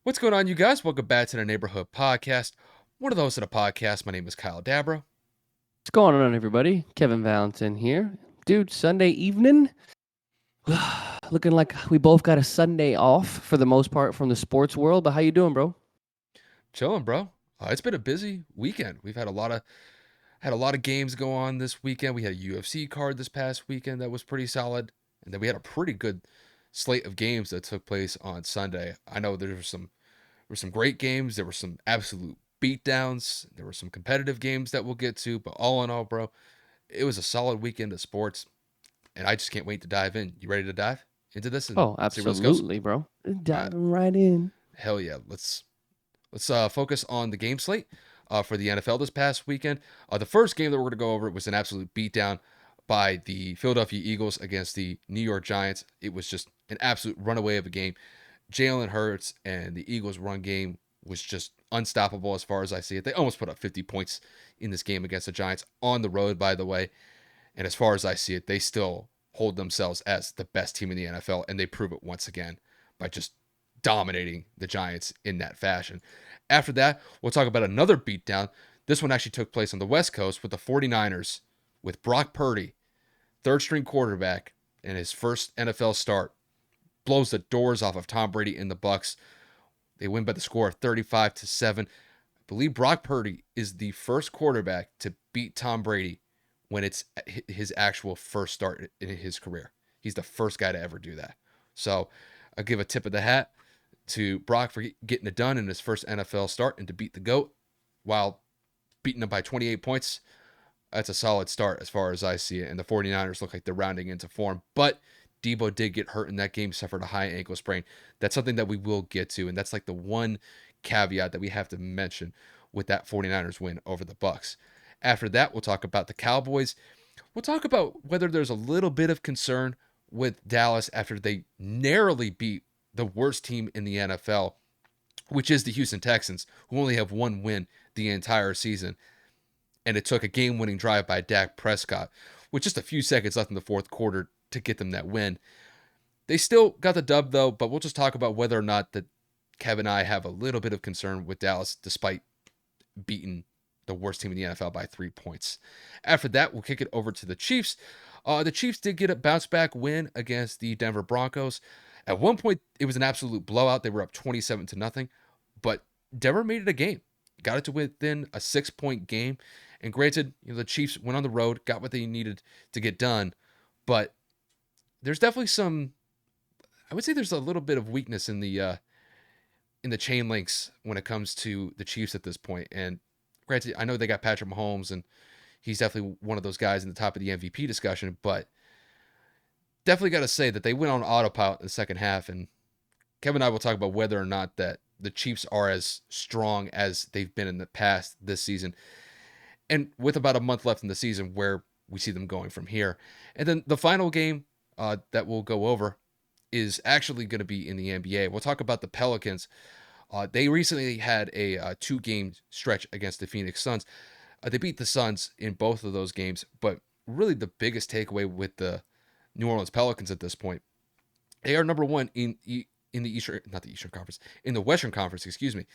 What's going on, you guys? Welcome back to the Neighborhood Podcast. One of the hosts of the podcast. My name is Kyle Dabro. What's going on, everybody? Kevin Valentin here. Dude, Sunday evening. Looking like we both got a Sunday off for the most part from the sports world, but how you doing, bro? Chilling, bro. It's been a busy weekend. We've had a lot of games go on this weekend. We had a UFC card this past weekend that was pretty solid, and then we had a pretty good slate of games that took place on Sunday. I know there were some great games. There were some absolute beatdowns. There were some competitive games that we'll get to, but all in all, bro, it was a solid weekend of sports, and I just can't wait to dive in. You ready to dive into this and Oh, see where this goes? absolutely, bro. All right. Diving right in. Hell yeah. Let's focus on the game slate for the NFL this past weekend. The first game that we're going to go over was an absolute beatdown by the Philadelphia Eagles against the New York Giants. It was just an absolute runaway of a game. Jalen Hurts and the Eagles' run game was just unstoppable as far as I see it. They almost put up 50 points in this game against the Giants on the road, by the way. And as far as I see it, they still hold themselves as the best team in the NFL, and they prove it once again by just dominating the Giants in that fashion. After that, we'll talk about another beatdown. This one actually took place on the West Coast with the 49ers, with Brock Purdy, third string quarterback, in his first NFL start, blows the doors off of Tom Brady in the Bucs. They win by the score of 35-7. I believe Brock Purdy is the first quarterback to beat Tom Brady when it's his actual first start in his career. He's the first guy to ever do that. So I'll give a tip of the hat to Brock for getting it done in his first NFL start and to beat the GOAT while beating him by 28 points. That's a solid start as far as I see it. And the 49ers look like they're rounding into form. But Debo did get hurt in that game, suffered a high ankle sprain. That's something that we will get to. And that's like the one caveat that we have to mention with that 49ers win over the Bucs. After that, we'll talk about the Cowboys. We'll talk about whether there's a little bit of concern with Dallas after they narrowly beat the worst team in the NFL, which is the Houston Texans, who only have one win the entire season. And it took a game-winning drive by Dak Prescott with just a few seconds left in the fourth quarter to get them that win. They still got the dub, though, but we'll just talk about whether or not that Kevin and I have a little bit of concern with Dallas despite beating the worst team in the NFL by 3 points. After that, we'll kick it over to the Chiefs. The Chiefs did get a bounce-back win against the Denver Broncos. At one point, it was an absolute blowout. They were up 27-0, but Denver made it a game. Got it to within a 6-point game. And granted, the Chiefs went on the road, got what they needed to get done, but there's definitely I would say there's a little bit of weakness in the chain links when it comes to the Chiefs at this point. And granted, I know they got Patrick Mahomes, and he's definitely one of those guys in the top of the MVP discussion, but definitely got to say that they went on autopilot in the second half. And Kevin and I will talk about whether or not that the Chiefs are as strong as they've been in the past this season. And with about a month left in the season, where we see them going from here. And then the final game that we'll go over is actually going to be in the NBA. We'll talk about the Pelicans. They recently had a 2-game stretch against the Phoenix Suns. They beat the Suns in both of those games, but really the biggest takeaway with the New Orleans Pelicans at this point, they are number one in the in the Western Conference, excuse me.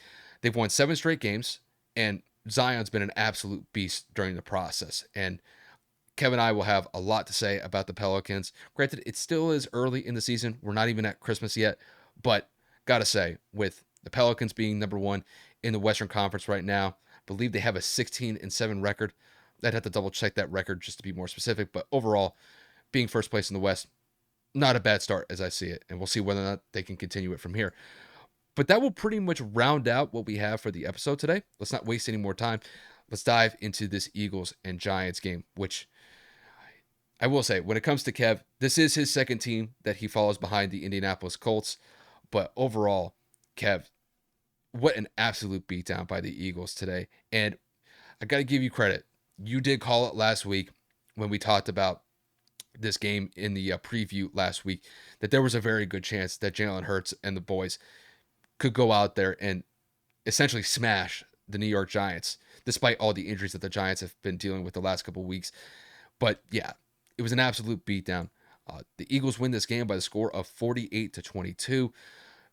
They've won 7 straight games, and Zion's been an absolute beast during the process. And Kevin and I will have a lot to say about the Pelicans. Granted, it still is early in the season. We're not even at Christmas yet, but gotta say, with the Pelicans being number one in the Western Conference right now, I believe they have a 16-7 record. I'd have to double check that record just to be more specific, but overall, being first place in the West, not a bad start as I see it, and we'll see whether or not they can continue it from here. But that will pretty much round out what we have for the episode today. Let's not waste any more time. Let's dive into this Eagles and Giants game, which I will say, when it comes to Kev, this is his second team that he follows behind the Indianapolis Colts. But overall, Kev, what an absolute beatdown by the Eagles today. And I got to give you credit. You did call it last week when we talked about this game in the preview last week, that there was a very good chance that Jalen Hurts and the boys could go out there and essentially smash the New York Giants, despite all the injuries that the Giants have been dealing with the last couple of weeks. But yeah, it was an absolute beatdown. The Eagles win this game by the score of 48-22.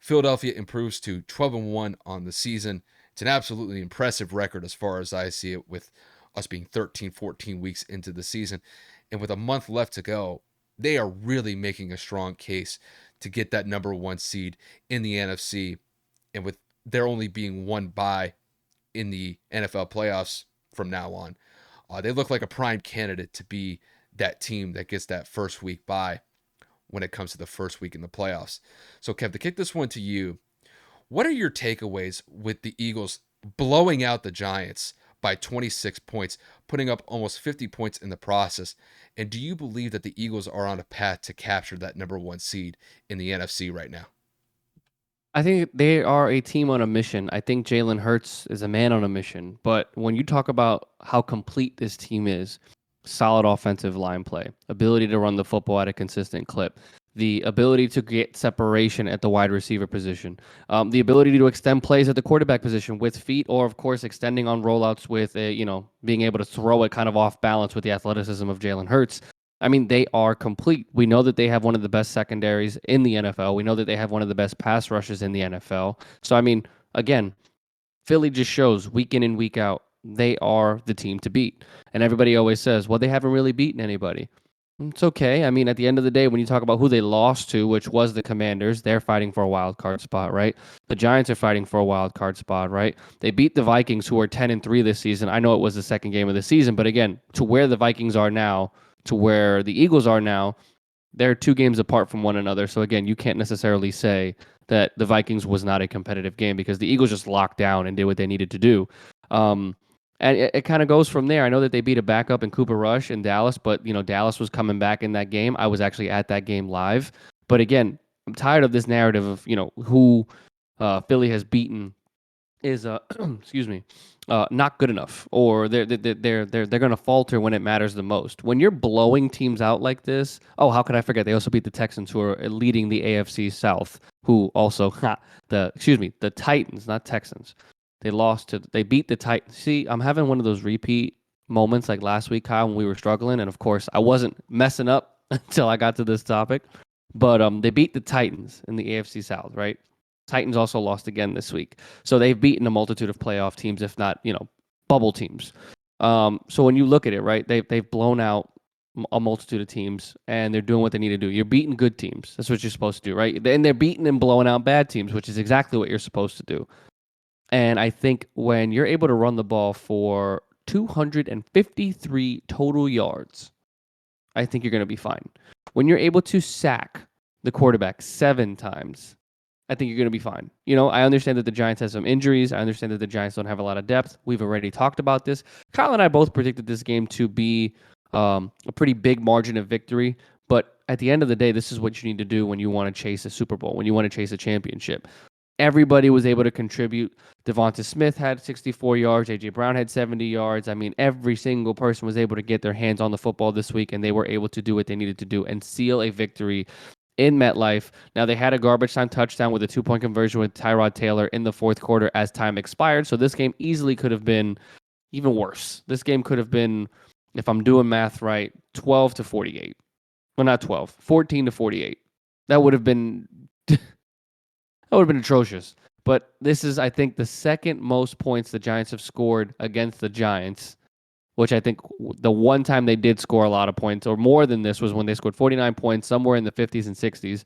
Philadelphia improves to 12-1 on the season. It's an absolutely impressive record as far as I see it, with us being 13, 14 weeks into the season. And with a month left to go, they are really making a strong case to get that number one seed in the NFC. And with there only being one bye in the NFL playoffs from now on, they look like a prime candidate to be that team that gets that first week bye when it comes to the first week in the playoffs. So, Kev, to kick this one to you, what are your takeaways with the Eagles blowing out the Giants by 26 points, putting up almost 50 points in the process? And do you believe that the Eagles are on a path to capture that number one seed in the NFC right now? I think they are a team on a mission. I think Jalen Hurts is a man on a mission. But when you talk about how complete this team is, solid offensive line play, ability to run the football at a consistent clip, the ability to get separation at the wide receiver position, the ability to extend plays at the quarterback position with feet, or of course extending on rollouts with being able to throw it kind of off balance with the athleticism of Jalen Hurts. I mean, they are complete. We know that they have one of the best secondaries in the NFL. We know that they have one of the best pass rushes in the NFL. So, I mean, again, Philly just shows week in and week out they are the team to beat. And everybody always says, well, they haven't really beaten anybody. It's okay. I mean, at the end of the day, when you talk about who they lost to, which was the Commanders, they're fighting for a wild card spot, right? The Giants are fighting for a wild card spot, right? They beat the Vikings, who are 10-3 this season. I know it was the second game of the season, but again, to where the Vikings are now, to where the Eagles are now, they're 2 games apart from one another. So again, you can't necessarily say that the Vikings was not a competitive game because the Eagles just locked down and did what they needed to do. Um, and it kind of goes from there. I know that they beat a backup in Cooper Rush in Dallas, but Dallas was coming back in that game. I was actually at that game live. But again, I'm tired of this narrative of who Philly has beaten is excuse me, not good enough, or they're going to falter when it matters the most. When you're blowing teams out like this, oh, how could I forget? They also beat the Texans, who are leading the AFC South, who also the Titans, not Texans. They beat the Titans. See, I'm having one of those repeat moments like last week, Kyle, when we were struggling, and of course, I wasn't messing up until I got to this topic. But they beat the Titans in the AFC South, right? Titans also lost again this week. So they've beaten a multitude of playoff teams, if not, bubble teams. So when you look at it, right, they've blown out a multitude of teams, and they're doing what they need to do. You're beating good teams. That's what you're supposed to do, right? And they're beating and blowing out bad teams, which is exactly what you're supposed to do. And I think when you're able to run the ball for 253 total yards, I think you're going to be fine. When you're able to sack the quarterback 7 times, I think you're going to be fine. I understand that the Giants have some injuries. I understand that the Giants don't have a lot of depth. We've already talked about this. Kyle and I both predicted this game to be a pretty big margin of victory. But at the end of the day, this is what you need to do when you want to chase a Super Bowl, when you want to chase a championship. Everybody was able to contribute. Devonta Smith had 64 yards. A.J. Brown had 70 yards. I mean, every single person was able to get their hands on the football this week, and they were able to do what they needed to do and seal a victory in MetLife. Now, they had a garbage time touchdown with a 2-point conversion with Tyrod Taylor in the fourth quarter as time expired. So this game easily could have been even worse. This game could have been, if I'm doing math right, 12-48. Well, not 12, 14-48. That would have been atrocious. But this is, I think, the second most points the Giants have scored against the Giants, which I think the one time they did score a lot of points, or more than this, was when they scored 49 points, somewhere in the 50s and 60s.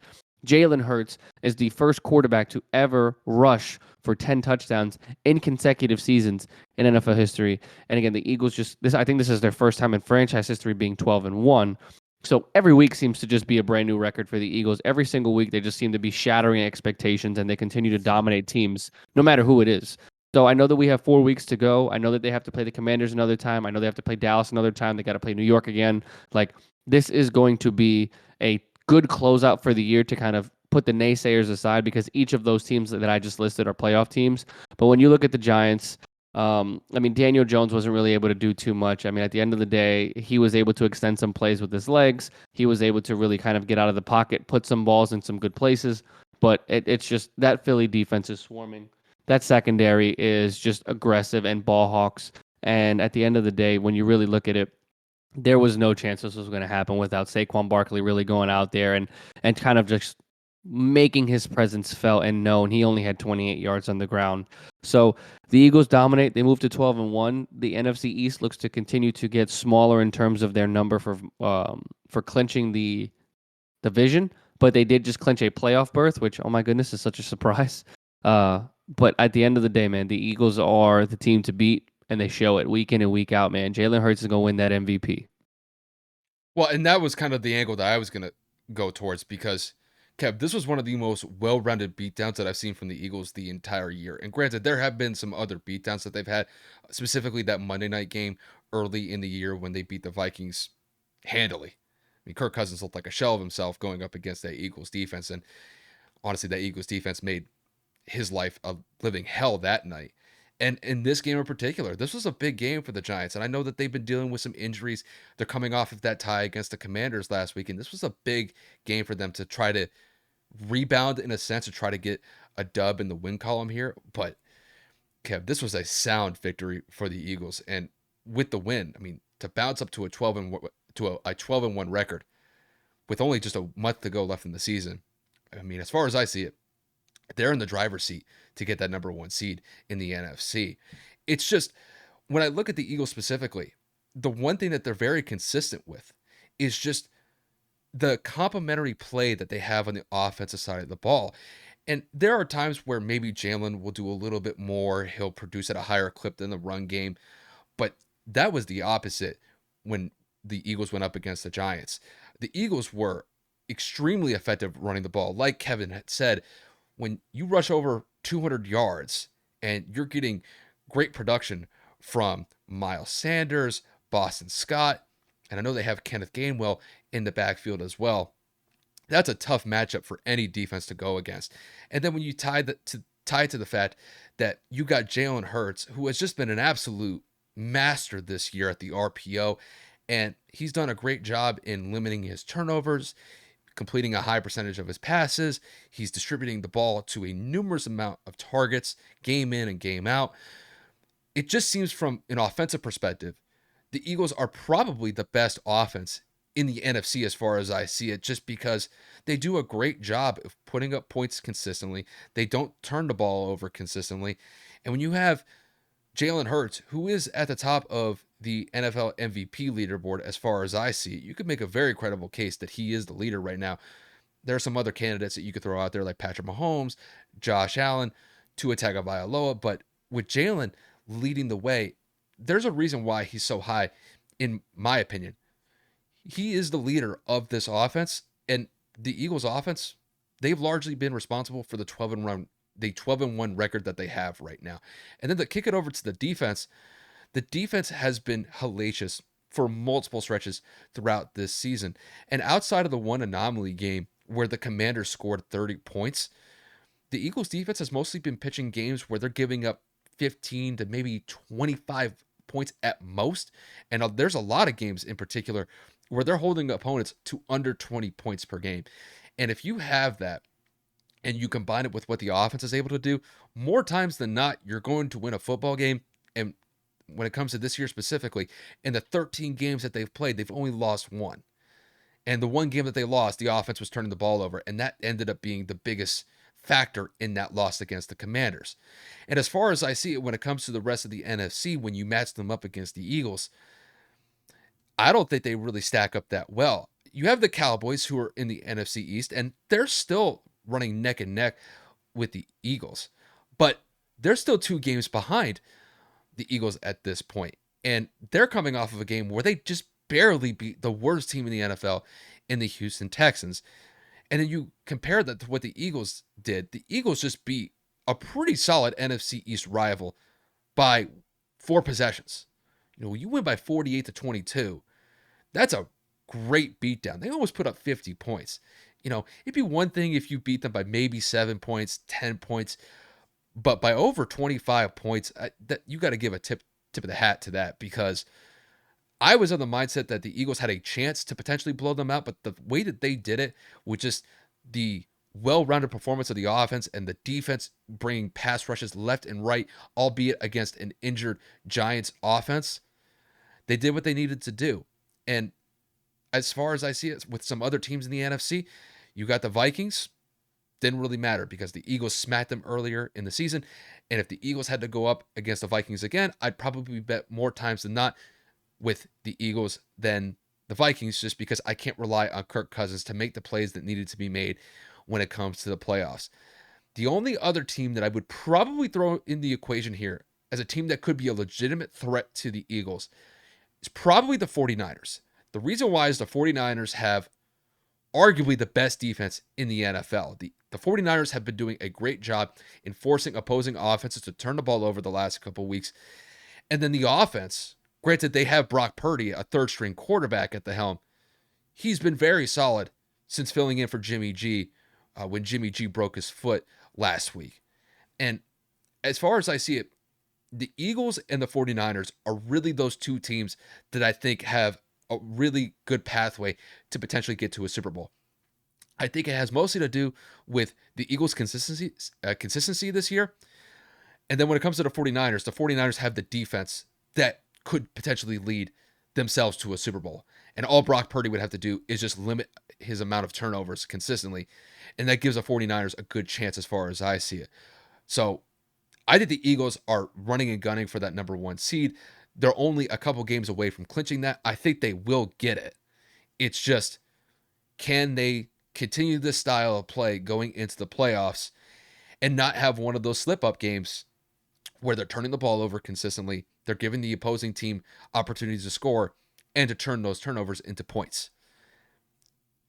Jalen Hurts is the first quarterback to ever rush for 10 touchdowns in consecutive seasons in NFL history. And again, the Eagles I think this is their first time in franchise history being 12-1. So every week seems to just be a brand new record for the Eagles. Every single week, they just seem to be shattering expectations, and they continue to dominate teams, no matter who it is. So I know that we have 4 weeks to go. I know that they have to play the Commanders another time. I know they have to play Dallas another time. They got to play New York again. Like, this is going to be a good closeout for the year to kind of put the naysayers aside, because each of those teams that I just listed are playoff teams. But when you look at the Giants, I mean, Daniel Jones wasn't really able to do too much. I mean, at the end of the day, he was able to extend some plays with his legs. He was able to really kind of get out of the pocket, put some balls in some good places. But it's just that Philly defense is swarming. That secondary is just aggressive and ball hawks. And at the end of the day, when you really look at it, there was no chance this was going to happen without Saquon Barkley really going out there and kind of just making his presence felt and known. He only had 28 yards on the ground. So the Eagles dominate. They move to 12-1. The NFC East looks to continue to get smaller in terms of their number for clinching the division, but they did just clinch a playoff berth, which, oh my goodness, is such a surprise. But at the end of the day, man, the Eagles are the team to beat, and they show it week in and week out, man. Jalen Hurts is going to win that MVP. Well, and that was kind of the angle that I was going to go towards because, Kev, this was one of the most well rounded beatdowns that I've seen from the Eagles the entire year. And granted, there have been some other beatdowns that they've had, specifically that Monday night game early in the year when they beat the Vikings handily. I mean, Kirk Cousins looked like a shell of himself going up against that Eagles defense. And honestly, that Eagles defense made his life a living hell that night. And in this game in particular, this was a big game for the Giants. And I know that they've been dealing with some injuries. They're coming off of that tie against the Commanders last week. And this was a big game for them to try to rebound in a sense to try to get a dub in the win column here. But Kev, this was a sound victory for the Eagles. And with the win, I mean, to bounce up to a 12-1 record with only just a month to go left in the season. I mean, as far as I see it, they're in the driver's seat to get that number one seed in the NFC. It's just when I look at the Eagles specifically, the one thing that they're very consistent with is just the complementary play that they have on the offensive side of the ball. And there are times where maybe Jalen will do a little bit more. He'll produce at a higher clip than the run game. But that was the opposite when the Eagles went up against the Giants. The Eagles were extremely effective running the ball. Like Kevin had said, when you rush over 200 yards and you're getting great production from Miles Sanders, Boston Scott, and I know they have Kenneth Gainwell in the backfield as well. That's a tough matchup for any defense to go against. And then when you tie it to the fact that you got Jalen Hurts, who has just been an absolute master this year at the RPO, and he's done a great job in limiting his turnovers, completing a high percentage of his passes. He's distributing the ball to a numerous amount of targets, game in and game out. It just seems from an offensive perspective, the Eagles are probably the best offense in the NFC as far as I see it, just because they do a great job of putting up points consistently. They don't turn the ball over consistently. And when you have Jalen Hurts, who is at the top of the NFL MVP leaderboard as far as I see it, you could make a very credible case that he is the leader right now. There are some other candidates that you could throw out there like Patrick Mahomes, Josh Allen, Tua Tagovailoa, but with Jalen leading the way, there's a reason why he's so high, in my opinion. He is the leader of this offense, and the Eagles' offense, they've largely been responsible for the 12-1 record that they have right now. And then to kick it over to the defense has been hellacious for multiple stretches throughout this season. And outside of the one anomaly game where the Commanders scored 30 points, the Eagles defense has mostly been pitching games where they're giving up 15 to maybe 25 points at most. And there's a lot of games in particular where they're holding opponents to under 20 points per game. And if you have that and you combine it with what the offense is able to do, more times than not, you're going to win a football game. And when it comes to this year specifically, in the 13 games that they've played, they've only lost one. And the one game that they lost, the offense was turning the ball over, and that ended up being the biggest factor in that loss against the Commanders. And as far as I see it, when it comes to the rest of the NFC, when you match them up against the Eagles, I don't think they really stack up that well. You have the Cowboys who are in the NFC East, and they're still running neck and neck with the Eagles, but they're still 2 games behind the Eagles at this point. And they're coming off of a game where they just barely beat the worst team in the NFL in the Houston Texans. And then you compare that to what the Eagles did. The Eagles just beat a pretty solid NFC East rival by 4 possessions. You know, you win by 48-22. That's a great beatdown. They almost put up 50 points. You know, it'd be one thing if you beat them by maybe 7 points, 10 points, but by over 25 points, that you got to give a tip of the hat to that, because I was of the mindset that the Eagles had a chance to potentially blow them out, but the way that they did it with just the well-rounded performance of the offense and the defense bringing pass rushes left and right, albeit against an injured Giants offense, they did what they needed to do. And as far as I see it, with some other teams in the NFC, you got the Vikings. didn't really matter because the Eagles smacked them earlier in the season. And if the Eagles had to go up against the Vikings again, I'd probably bet more times than not with the Eagles than the Vikings, just because I can't rely on Kirk Cousins to make the plays that needed to be made when it comes to the playoffs. The only other team that I would probably throw in the equation here as a team that could be a legitimate threat to the Eagles is probably the 49ers. The reason why is the 49ers have arguably the best defense in the NFL. The 49ers have been doing a great job in forcing opposing offenses to turn the ball over the last couple of weeks. And then the offense, granted, they have Brock Purdy, a third string quarterback at the helm. He's been very solid since filling in for Jimmy G when Jimmy G broke his foot last week. And as far as I see it, the Eagles and the 49ers are really those two teams that I think have a really good pathway to potentially get to a Super Bowl. I think it has mostly to do with the Eagles' consistency this year. And then when it comes to the 49ers have the defense that could potentially lead themselves to a Super Bowl. And all Brock Purdy would have to do is just limit his amount of turnovers consistently. And that gives the 49ers a good chance as far as I see it. So I think the Eagles are running and gunning for that number one seed. They're only a couple games away from clinching that. I think they will get it. It's just, can they continue this style of play going into the playoffs and not have one of those slip up games where they're turning the ball over consistently? They're giving the opposing team opportunities to score and to turn those turnovers into points.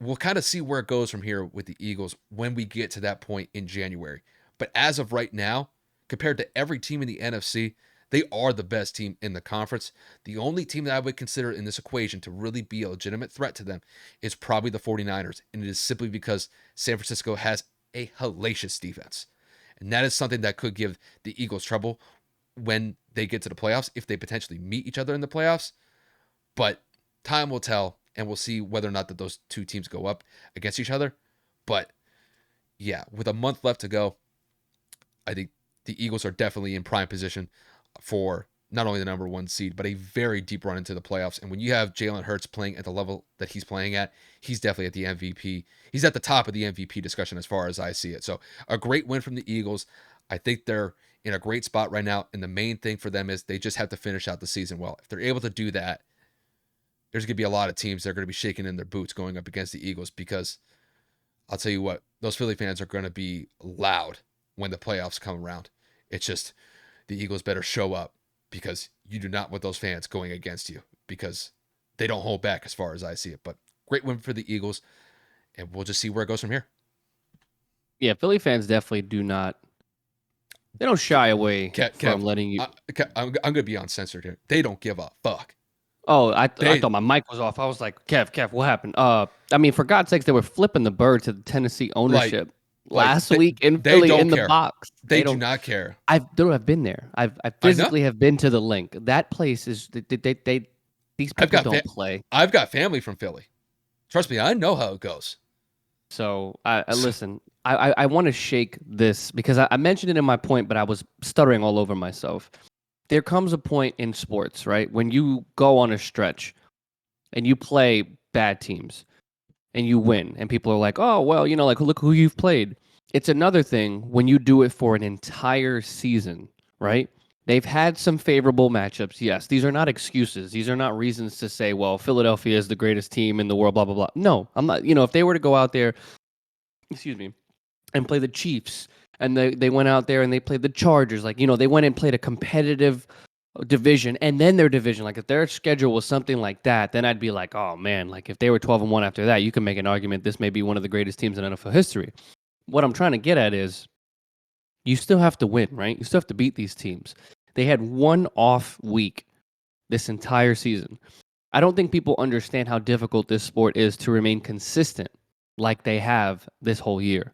We'll kind of see where it goes from here with the Eagles when we get to that point in January. But as of right now, compared to every team in the NFC, they are the best team in the conference. The only team that I would consider in this equation to really be a legitimate threat to them is probably the 49ers. And it is simply because San Francisco has a hellacious defense. And that is something that could give the Eagles trouble when they get to the playoffs, if they potentially meet each other in the playoffs. But time will tell, and we'll see whether or not that those two teams go up against each other. But yeah, with a month left to go, I think the Eagles are definitely in prime position for not only the number one seed, but a very deep run into the playoffs. And when you have Jalen Hurts playing at the level that he's playing at, he's definitely at the MVP. He's at the top of the MVP discussion as far as I see it. So a great win from the Eagles. I think they're in a great spot right now. And the main thing for them is they just have to finish out the season well. If they're able to do that, there's going to be a lot of teams that are going to be shaking in their boots going up against the Eagles, because I'll tell you what, those Philly fans are going to be loud when the playoffs come around. It's just the Eagles better show up, because you do not want those fans going against you, because they don't hold back as far as I see it. But great win for the Eagles, and we'll just see where it goes from here. Yeah, Philly fans definitely do not. They don't shy away from Kev, letting you. I'm going to be uncensored here. They don't give a fuck. Oh, I They thought my mic was off. I was like, Kev, what happened? I mean, for God's sakes, they were flipping the bird to the Tennessee like ownership last they, week in they Philly don't in the care. box. They They do don't. not care. I've been there. I I know. physically have been to the link. That place is they these I've people got don't play. I've got family from Philly. Trust me, I know how it goes. So I listen. I want to shake this because I mentioned it in my point, but I was stuttering all over myself. There comes a point in sports, right, when you go on a stretch and you play bad teams and you win, and people are like, "Oh, well, like look who you've played." It's another thing when you do it for an entire season, right? They've had some favorable matchups. Yes, these are not excuses. These are not reasons to say, "Well, Philadelphia is the greatest team in the world." Blah blah blah. No, I'm not. If they were to go out there, excuse me, and play the Chiefs, and they went out there and they played the Chargers, like they went and played a competitive division, and then their division, like if their schedule was something like that, then I'd be like, oh man, like if they were 12-1 after that, you can make an argument this may be one of the greatest teams in NFL history. What I'm trying to get at is you still have to win, right? You still have to beat these teams. They had one off week this entire season. I don't think people understand how difficult this sport is to remain consistent like they have this whole year.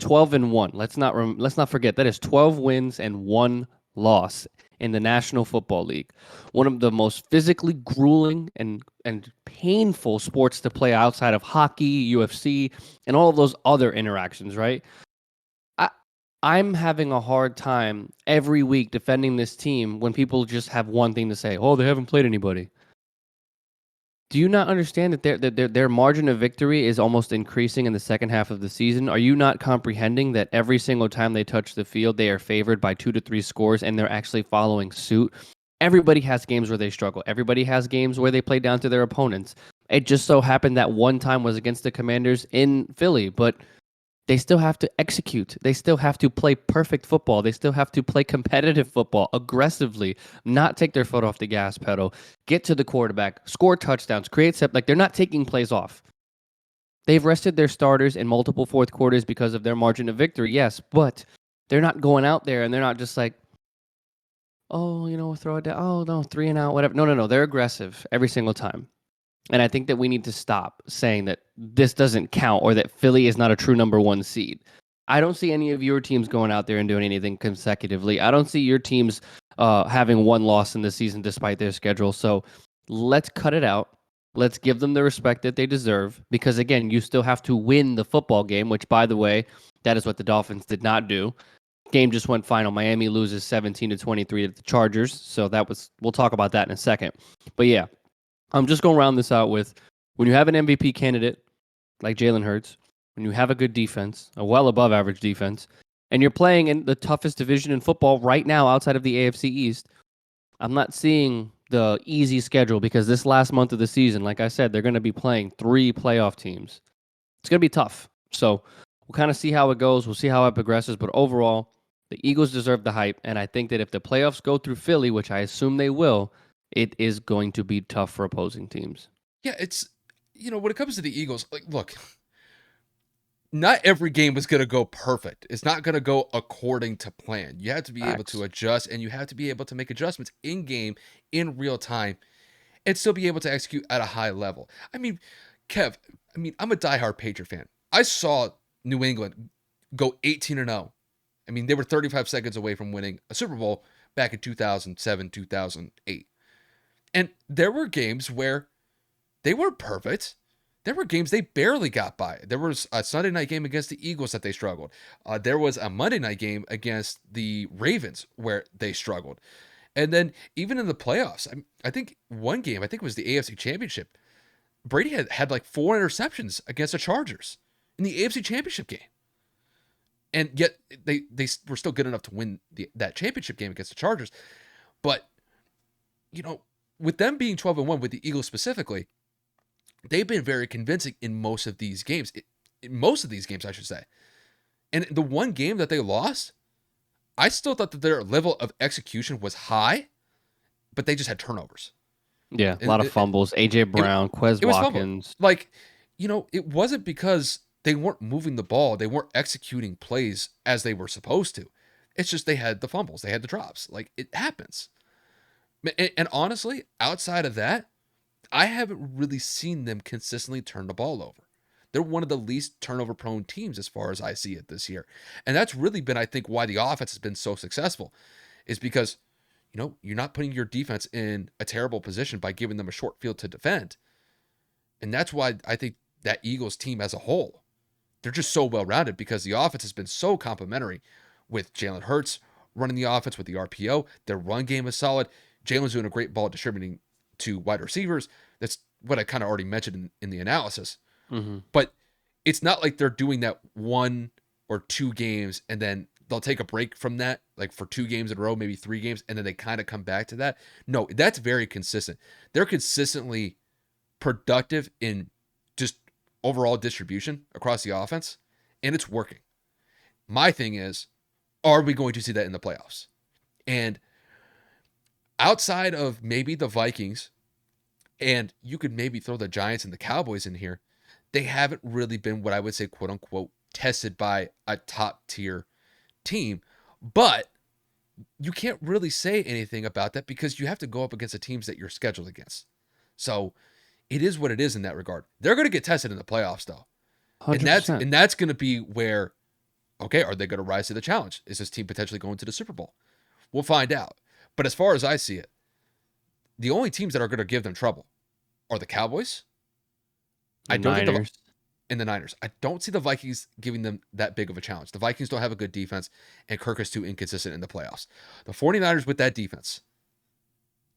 12-1. Let's not forget that is 12 wins and 1 loss in the National Football League. One of the most physically grueling and painful sports to play outside of hockey, UFC, and all of those other interactions, right? I I'm having a hard time every week defending this team when people just have one thing to say. Oh, they haven't played anybody. Do you not understand that their margin of victory is almost increasing in the second half of the season? Are you not comprehending that every single time they touch the field, they are favored by 2 to 3 scores, and they're actually following suit? Everybody has games where they struggle. Everybody has games where they play down to their opponents. It just so happened that one time was against the Commanders in Philly, but they still have to execute. They still have to play perfect football. They still have to play competitive football aggressively, not take their foot off the gas pedal, get to the quarterback, score touchdowns, like they're not taking plays off. They've rested their starters in multiple fourth quarters because of their margin of victory, yes, but they're not going out there and they're not just like, oh, we'll throw it down. Oh, no, 3 and out, whatever. No, no, no. They're aggressive every single time. And I think that we need to stop saying that this doesn't count or that Philly is not a true number one seed. I don't see any of your teams going out there and doing anything consecutively. I don't see your teams having one loss in the season despite their schedule. So let's cut it out. Let's give them the respect that they deserve because, again, you still have to win the football game, which, by the way, that is what the Dolphins did not do. Game just went final. Miami loses 17-23 to the Chargers. So we'll talk about that in a second. But yeah, I'm just going to round this out with when you have an MVP candidate like Jalen Hurts, when you have a good defense, a well above average defense, and you're playing in the toughest division in football right now outside of the AFC East, I'm not seeing the easy schedule because this last month of the season, like I said, they're going to be playing 3 playoff teams. It's going to be tough. So we'll kind of see how it goes. We'll see how it progresses. But overall, the Eagles deserve the hype. And I think that if the playoffs go through Philly, which I assume they will, it is going to be tough for opposing teams. Yeah, it's when it comes to the Eagles, like look, not every game is going to go perfect. It's not going to go according to plan. You have to be able to Facts. adjust and you have to be able to make adjustments in game in real time and still be able to execute at a high level. I mean, Kev, I'm a diehard Patriot fan. I saw New England go 18-0. I mean, they were 35 seconds away from winning a Super Bowl back in 2007, 2008. And there were games where they weren't perfect. There were games they barely got by. There was a Sunday night game against the Eagles that they struggled. There was a Monday night game against the Ravens where they struggled. And then even in the playoffs, I think one game, I think it was the AFC Championship, Brady had like 4 interceptions against the Chargers in the AFC Championship game. And yet they were still good enough to win that championship game against the Chargers. But, with them being 12-1, with the Eagles specifically, they've been very convincing in most of these games. In most of these games, I should say. And the one game that they lost, I still thought that their level of execution was high, but they just had turnovers. Yeah, a And lot of fumbles. AJ Brown, Quez it was fumble. Watkins. Like, it wasn't because they weren't moving the ball, they weren't executing plays as they were supposed to. It's just they had the fumbles, they had the drops. Like, it happens. And honestly, outside of that, I haven't really seen them consistently turn the ball over. They're one of the least turnover prone teams as far as I see it this year. And that's really been, I think, why the offense has been so successful, is because, you're not putting your defense in a terrible position by giving them a short field to defend. And that's why I think that Eagles team as a whole, they're just so well rounded because the offense has been so complementary with Jalen Hurts running the offense with the RPO. Their run game is solid. Jalen's doing a great ball distributing to wide receivers. That's what I kind of already mentioned in the analysis. Mm-hmm. But it's not like they're doing that 1 or 2 games and then they'll take a break from that, like for 2 games in a row, maybe 3 games, and then they kind of come back to that. No, that's very consistent. They're consistently productive in just overall distribution across the offense, and it's working. My thing is, are we going to see that in the playoffs? And outside of maybe the Vikings, and you could maybe throw the Giants and the Cowboys in here, they haven't really been what I would say, quote unquote, tested by a top tier team. But you can't really say anything about that because you have to go up against the teams that you're scheduled against. So it is what it is in that regard. They're going to get tested in the playoffs, though. 100%. And that's going to be where, okay, are they going to rise to the challenge? Is this team potentially going to the Super Bowl? We'll find out. But as far as I see it, the only teams that are going to give them trouble are the Cowboys. The I don't think Niners. the Niners. I don't see the Vikings giving them that big of a challenge. The Vikings don't have a good defense, and Kirk is too inconsistent in the playoffs. The 49ers with that defense,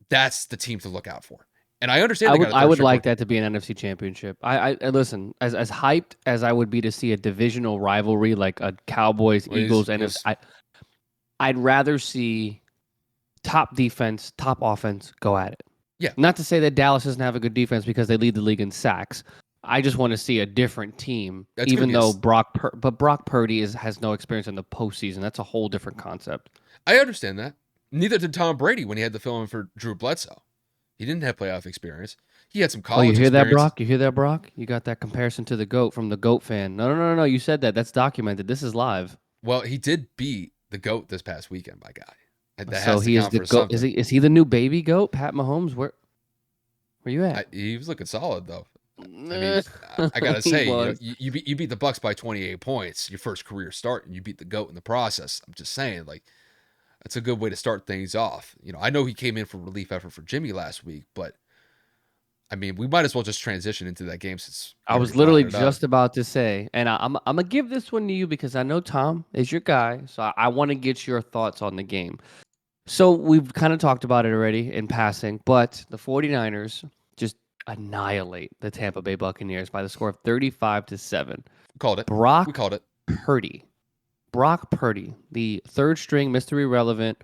that's the team to look out for. And I understand they got a I third would string like quarterback. that to be an NFC championship. I listen, as hyped as I would be to see a divisional rivalry like a Cowboys Well, Eagles NFC, he's I'd rather see top defense, top offense go at it. yeah, Not to say that Dallas doesn't have a good defense because they lead the league in sacks. I just want to see a different team, that's going to even be though Brock Purdy has no experience in the postseason. That's a whole different concept. I understand that. Neither did Tom Brady when he had to fill in for Drew Bledsoe. He didn't have playoff experience. He had some Oh, you college hear that, experience. Brock? You hear that, Brock? You got that comparison to the GOAT from the GOAT fan. No. You said that. That's documented. This is live. Well, he did beat the GOAT this past weekend, my guy. And that So has to he is count the for GOAT. something. Is he the new baby GOAT? Pat Mahomes? Where you at? He was looking solid though. I mean, I gotta He say, was. you beat the Bucks by 28 points, your first career start, and you beat the GOAT in the process. I'm just saying, like, that's a good way to start things off. I know he came in for relief effort for Jimmy last week, but I mean, we might as well just transition into that game since I we already was literally fired it up. just about to say, and I'm gonna give this one to you because I know Tom is your guy, so I want to get your thoughts on the game. So we've kind of talked about it already in passing, but the 49ers just annihilate the Tampa Bay Buccaneers by the score of 35-7. We called it. We Brock called it. Purdy, Brock Purdy, the third string mystery relevant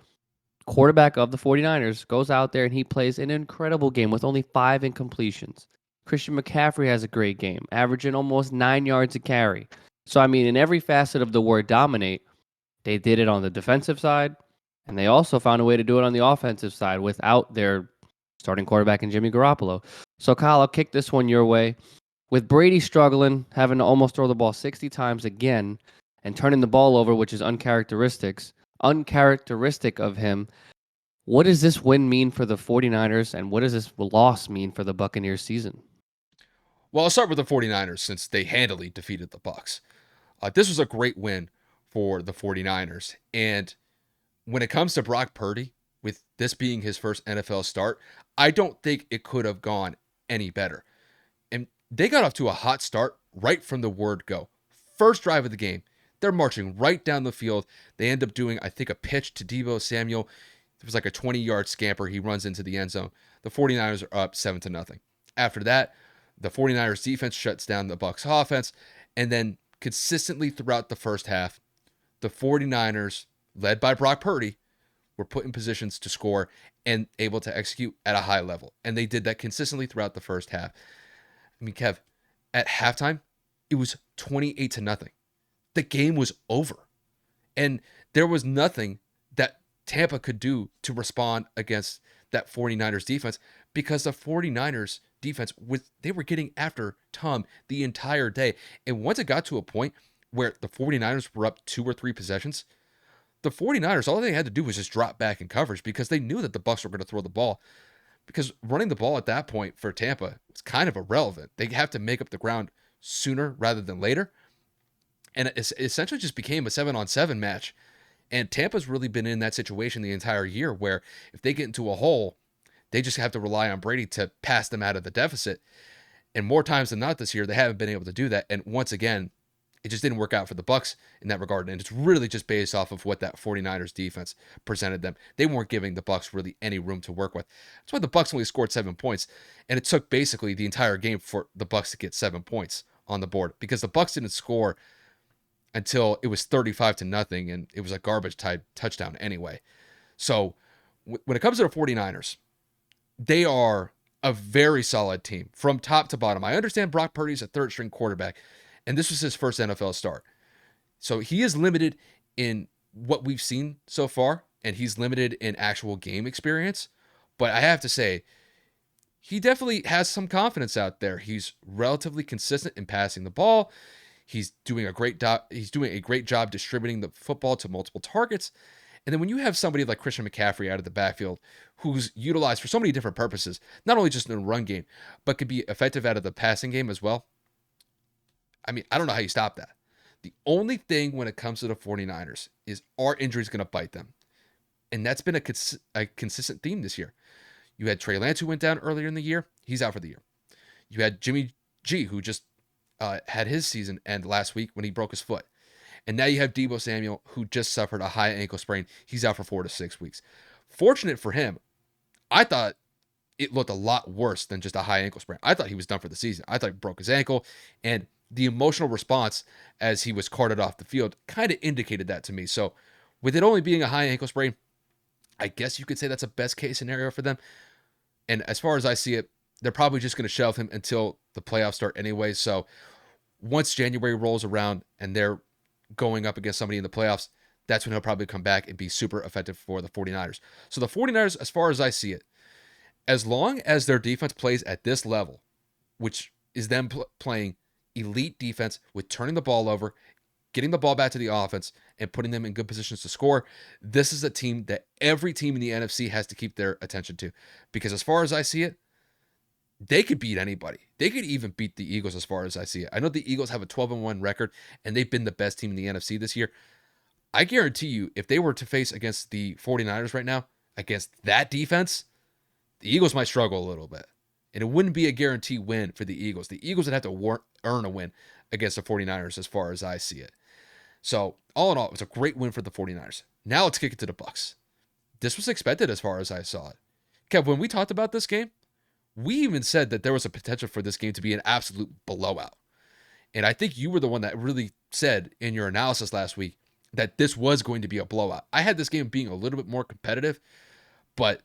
quarterback of the 49ers, goes out there and he plays an incredible game with only 5 incompletions. Christian McCaffrey has a great game, averaging almost 9 yards a carry. So, I mean, in every facet of the word dominate, they did it on the defensive side, and they also found a way to do it on the offensive side without their starting quarterback in Jimmy Garoppolo. So, Kyle, I'll kick this one your way. With Brady struggling, having to almost throw the ball 60 times again, and turning the ball over, which is uncharacteristic of him, what does this win mean for the 49ers, and what does this loss mean for the Buccaneers season? Well, I'll start with the 49ers since they handily defeated the Bucks. This was a great win for the 49ers. And when it comes to Brock Purdy, with this being his first NFL start, I don't think it could have gone any better. And they got off to a hot start right from the word go. First drive of the game, they're marching right down the field. They end up doing, I think, a pitch to Deebo Samuel. It was like a 20-yard scamper. He runs into the end zone. The 49ers are up 7-0. After that, the 49ers defense shuts down the Bucks offense. And then consistently throughout the first half, the 49ers, led by Brock Purdy, were put in positions to score and able to execute at a high level. And they did that consistently throughout the first half. I mean, Kev, at halftime, it was 28-0. The game was over. And there was nothing that Tampa could do to respond against that 49ers defense because the 49ers defense they were getting after Tom the entire day. And once it got to a point where the 49ers were up 2 or 3 possessions, the 49ers, all they had to do was just drop back in coverage because they knew that the Bucks were going to throw the ball. Because running the ball at that point for Tampa was kind of irrelevant. They have to make up the ground sooner rather than later. And it essentially just became a 7-on-7 match. And Tampa's really been in that situation the entire year where if they get into a hole, they just have to rely on Brady to pass them out of the deficit. And more times than not this year, they haven't been able to do that. And once again, it just didn't work out for the Bucks in that regard. And it's really just based off of what that 49ers defense presented them. They weren't giving the Bucks really any room to work with. That's why the Bucks only scored 7 points. And it took basically the entire game for the Bucks to get 7 points on the board because the Bucks didn't score until it was 35-0, and it was a garbage time touchdown anyway. So when it comes to the 49ers, they are a very solid team from top to bottom. I understand Brock Purdy's a third string quarterback, and this was his first NFL start. So he is limited in what we've seen so far, and he's limited in actual game experience. But I have to say, he definitely has some confidence out there. He's relatively consistent in passing the ball. He's doing a great job distributing the football to multiple targets. And then when you have somebody like Christian McCaffrey out of the backfield who's utilized for so many different purposes, not only just in the run game, but could be effective out of the passing game as well. I mean, I don't know how you stop that. The only thing when it comes to the 49ers is are injuries going to bite them? And that's been a consistent theme this year. You had Trey Lance who went down earlier in the year. He's out for the year. You had Jimmy G who just had his season end last week when he broke his foot. And now you have Deebo Samuel, who just suffered a high ankle sprain. He's out for 4 to 6 weeks. Fortunate for him, I thought it looked a lot worse than just a high ankle sprain. I thought he was done for the season. I thought he broke his ankle, and the emotional response as he was carted off the field kind of indicated that to me. So, with it only being a high ankle sprain, I guess you could say that's a best case scenario for them. And as far as I see it, they're probably just going to shelve him until the playoffs start anyway. So, once January rolls around and they're going up against somebody in the playoffs, that's when he'll probably come back and be super effective for the 49ers. So, the 49ers, as far as I see it, as long as their defense plays at this level, which is them playing elite defense with turning the ball over, getting the ball back to the offense, and putting them in good positions to score, this is a team that every team in the NFC has to keep their attention to. Because as far as I see it, they could beat anybody. They could even beat the Eagles as far as I see it. I know the Eagles have a 12-1 record, and they've been the best team in the NFC this year. I guarantee you, if they were to face against the 49ers right now, against that defense, the Eagles might struggle a little bit. And it wouldn't be a guarantee win for the Eagles. The Eagles would have to earn a win against the 49ers as far as I see it. So, all in all, it was a great win for the 49ers. Now let's kick it to the Bucks. This was expected as far as I saw it. Kev, when we talked about this game, we even said that there was a potential for this game to be an absolute blowout. And I think you were the one that really said in your analysis last week that this was going to be a blowout. I had this game being a little bit more competitive, but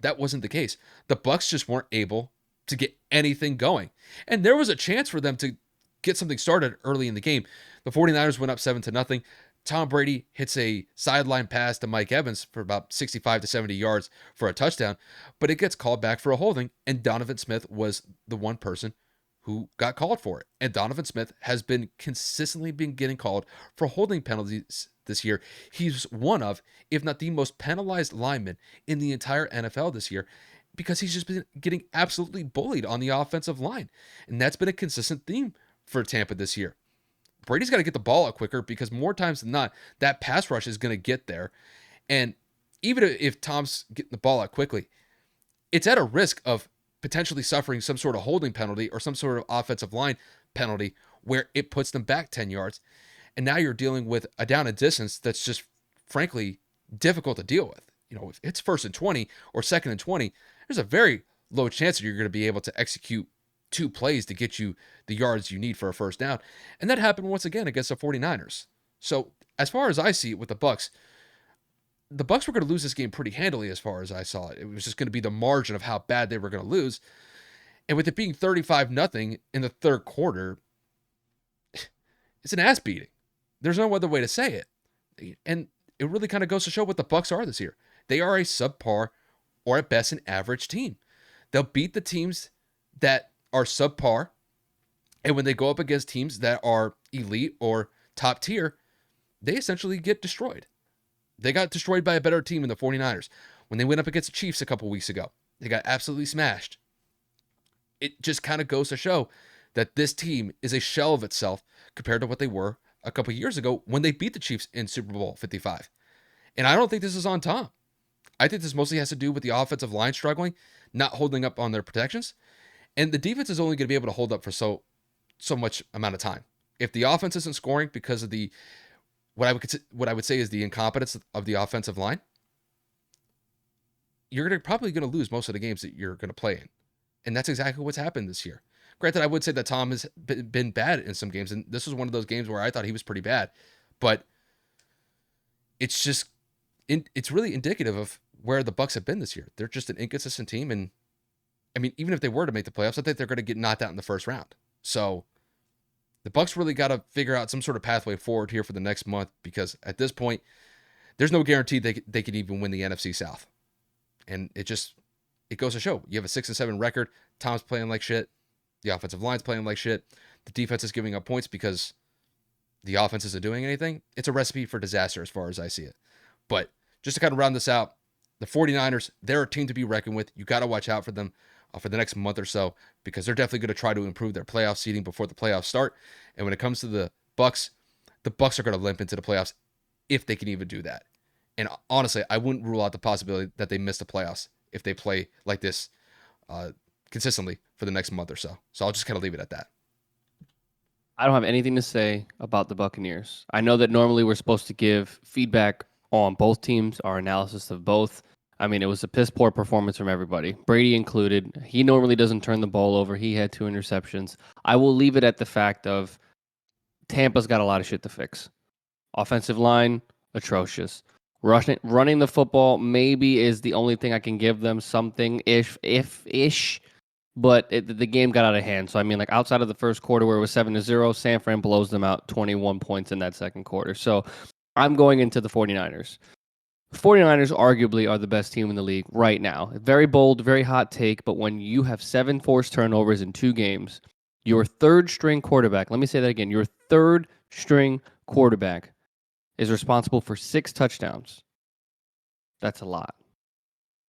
that wasn't the case. The Bucks just weren't able to get anything going. And there was a chance for them to get something started early in the game. The 49ers went up 7-0. Tom Brady hits a sideline pass to Mike Evans for about 65 to 70 yards for a touchdown, but it gets called back for a holding, and Donovan Smith was the one person who got called for it. And Donovan Smith has been consistently getting called for holding penalties this year. He's one of, if not the most penalized lineman in the entire NFL this year, because he's just been getting absolutely bullied on the offensive line. And that's been a consistent theme for Tampa this year. Brady's got to get the ball out quicker because more times than not, that pass rush is going to get there. And even if Tom's getting the ball out quickly, it's at a risk of potentially suffering some sort of holding penalty or some sort of offensive line penalty where it puts them back 10 yards. And now you're dealing with a down and distance that's just frankly difficult to deal with. You know, if it's 1st and 20 or 2nd and 20, there's a very low chance that you're going to be able to execute 2 plays to get you the yards you need for a first down. And that happened once again against the 49ers. So as far as I see it with the Bucks were going to lose this game pretty handily as far as I saw it. It was just going to be the margin of how bad they were going to lose. And with it being 35-0 in the third quarter, it's an ass beating. There's no other way to say it. And it really kind of goes to show what the Bucks are this year. They are a subpar or at best an average team. They'll beat the teams that are subpar. And when they go up against teams that are elite or top tier, they essentially get destroyed. They got destroyed by a better team in the 49ers. When they went up against the Chiefs a couple weeks ago, they got absolutely smashed. It just kind of goes to show that this team is a shell of itself compared to what they were a couple years ago when they beat the Chiefs in Super Bowl 55. And I don't think this is on Tom. I think this mostly has to do with the offensive line struggling, not holding up on their protections. And the defense is only going to be able to hold up for so much amount of time. If the offense isn't scoring because of the what I would say is the incompetence of the offensive line, you're probably going to lose most of the games that you're going to play in. And that's exactly what's happened this year. Granted, I would say that Tom has been bad in some games, and this was one of those games where I thought he was pretty bad. But it's just, it's really indicative of where the Bucks have been this year. They're just an inconsistent team, and I mean, even if they were to make the playoffs, I think they're going to get knocked out in the first round. So the Bucks really got to figure out some sort of pathway forward here for the next month, because at this point, there's no guarantee they can even win the NFC South. And it goes to show you have a 6-7 record. Tom's playing like shit. The offensive line's playing like shit. The defense is giving up points because the offense isn't doing anything. It's a recipe for disaster as far as I see it. But just to kind of round this out, the 49ers, they're a team to be reckoned with. You got to watch out for them for the next month or so, because they're definitely going to try to improve their playoff seeding before the playoffs start. And when it comes to the Bucks are going to limp into the playoffs if they can even do that. And honestly, I wouldn't rule out the possibility that they miss the playoffs if they play like this consistently for the next month or so. So I'll just kind of leave it at that. I don't have anything to say about the Buccaneers. I know that normally we're supposed to give feedback on both teams, our analysis of both. I mean, it was a piss poor performance from everybody, Brady included. He normally doesn't turn the ball over. He had 2 interceptions. I will leave it at the fact of Tampa's got a lot of shit to fix. Offensive line, atrocious. Running the football maybe is the only thing I can give them something if ish, but the game got out of hand. So I mean, like outside of the first quarter where it was 7-0, San Fran blows them out 21 points in that second quarter. So I'm going into the 49ers. 49ers arguably are the best team in the league right now. Very bold, very hot take, but when you have 7 forced turnovers in 2 games, your third string quarterback, let me say that again, your third string quarterback is responsible for 6 touchdowns. That's a lot.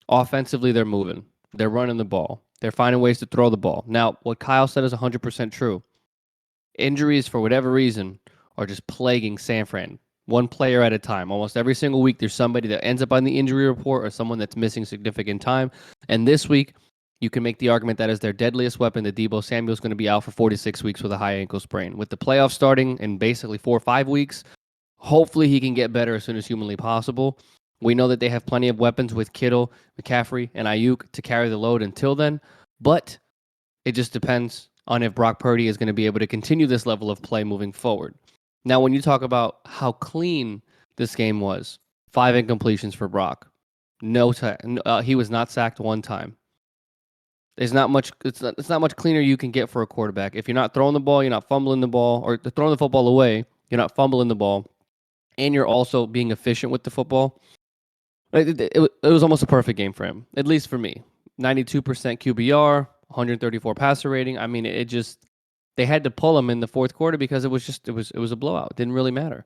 Offensively, they're moving. They're running the ball. They're finding ways to throw the ball. Now, what Kyle said is 100% true. Injuries, for whatever reason, are just plaguing San Fran, one player at a time. Almost every single week, there's somebody that ends up on the injury report or someone that's missing significant time. And this week, you can make the argument that is their deadliest weapon, the Debo Samuel's going to be out for 4 to 6 weeks with a high ankle sprain. With the playoffs starting in basically 4 or 5 weeks, hopefully he can get better as soon as humanly possible. We know that they have plenty of weapons with Kittle, McCaffrey, and Ayuk to carry the load until then, but it just depends on if Brock Purdy is going to be able to continue this level of play moving forward. Now, when you talk about how clean this game was, 5 incompletions for Brock. No, he was not sacked one time. There's not much. It's not much cleaner you can get for a quarterback. If you're not throwing the ball, you're not fumbling the ball, or throwing the football away. You're not fumbling the ball, and you're also being efficient with the football. It was almost a perfect game for him, at least for me. 92% QBR, 134 passer rating. I mean, it just they had to pull him in the fourth quarter because it was a blowout. It didn't really matter.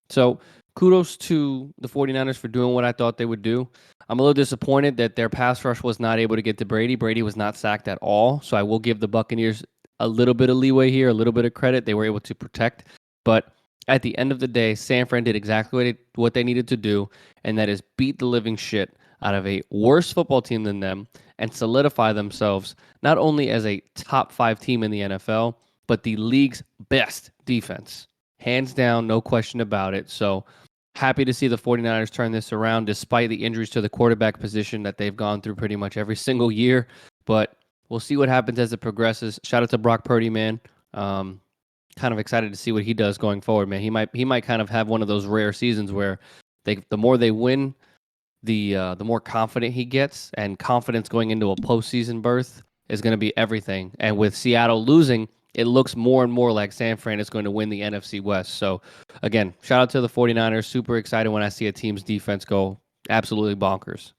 So kudos to the 49ers for doing what I thought they would do. I'm a little disappointed that their pass rush was not able to get to Brady. Brady was not sacked at all. So I will give the Buccaneers a little bit of leeway here, a little bit of credit. They were able to protect. But at the end of the day, San Fran did exactly what they needed to do, and that is beat the living shit out of a worse football team than them and solidify themselves not only as a top 5 team in the NFL, but the league's best defense. Hands down, no question about it. So happy to see the 49ers turn this around despite the injuries to the quarterback position that they've gone through pretty much every single year. But we'll see what happens as it progresses. Shout out to Brock Purdy, man. Kind of excited to see what he does going forward, man. He might kind of have one of those rare seasons where the more they win, the more confident he gets, and confidence going into a postseason berth is going to be everything. And with Seattle losing, it looks more and more like San Fran is going to win the NFC West. So, again, shout out to the 49ers. Super excited when I see a team's defense go absolutely bonkers.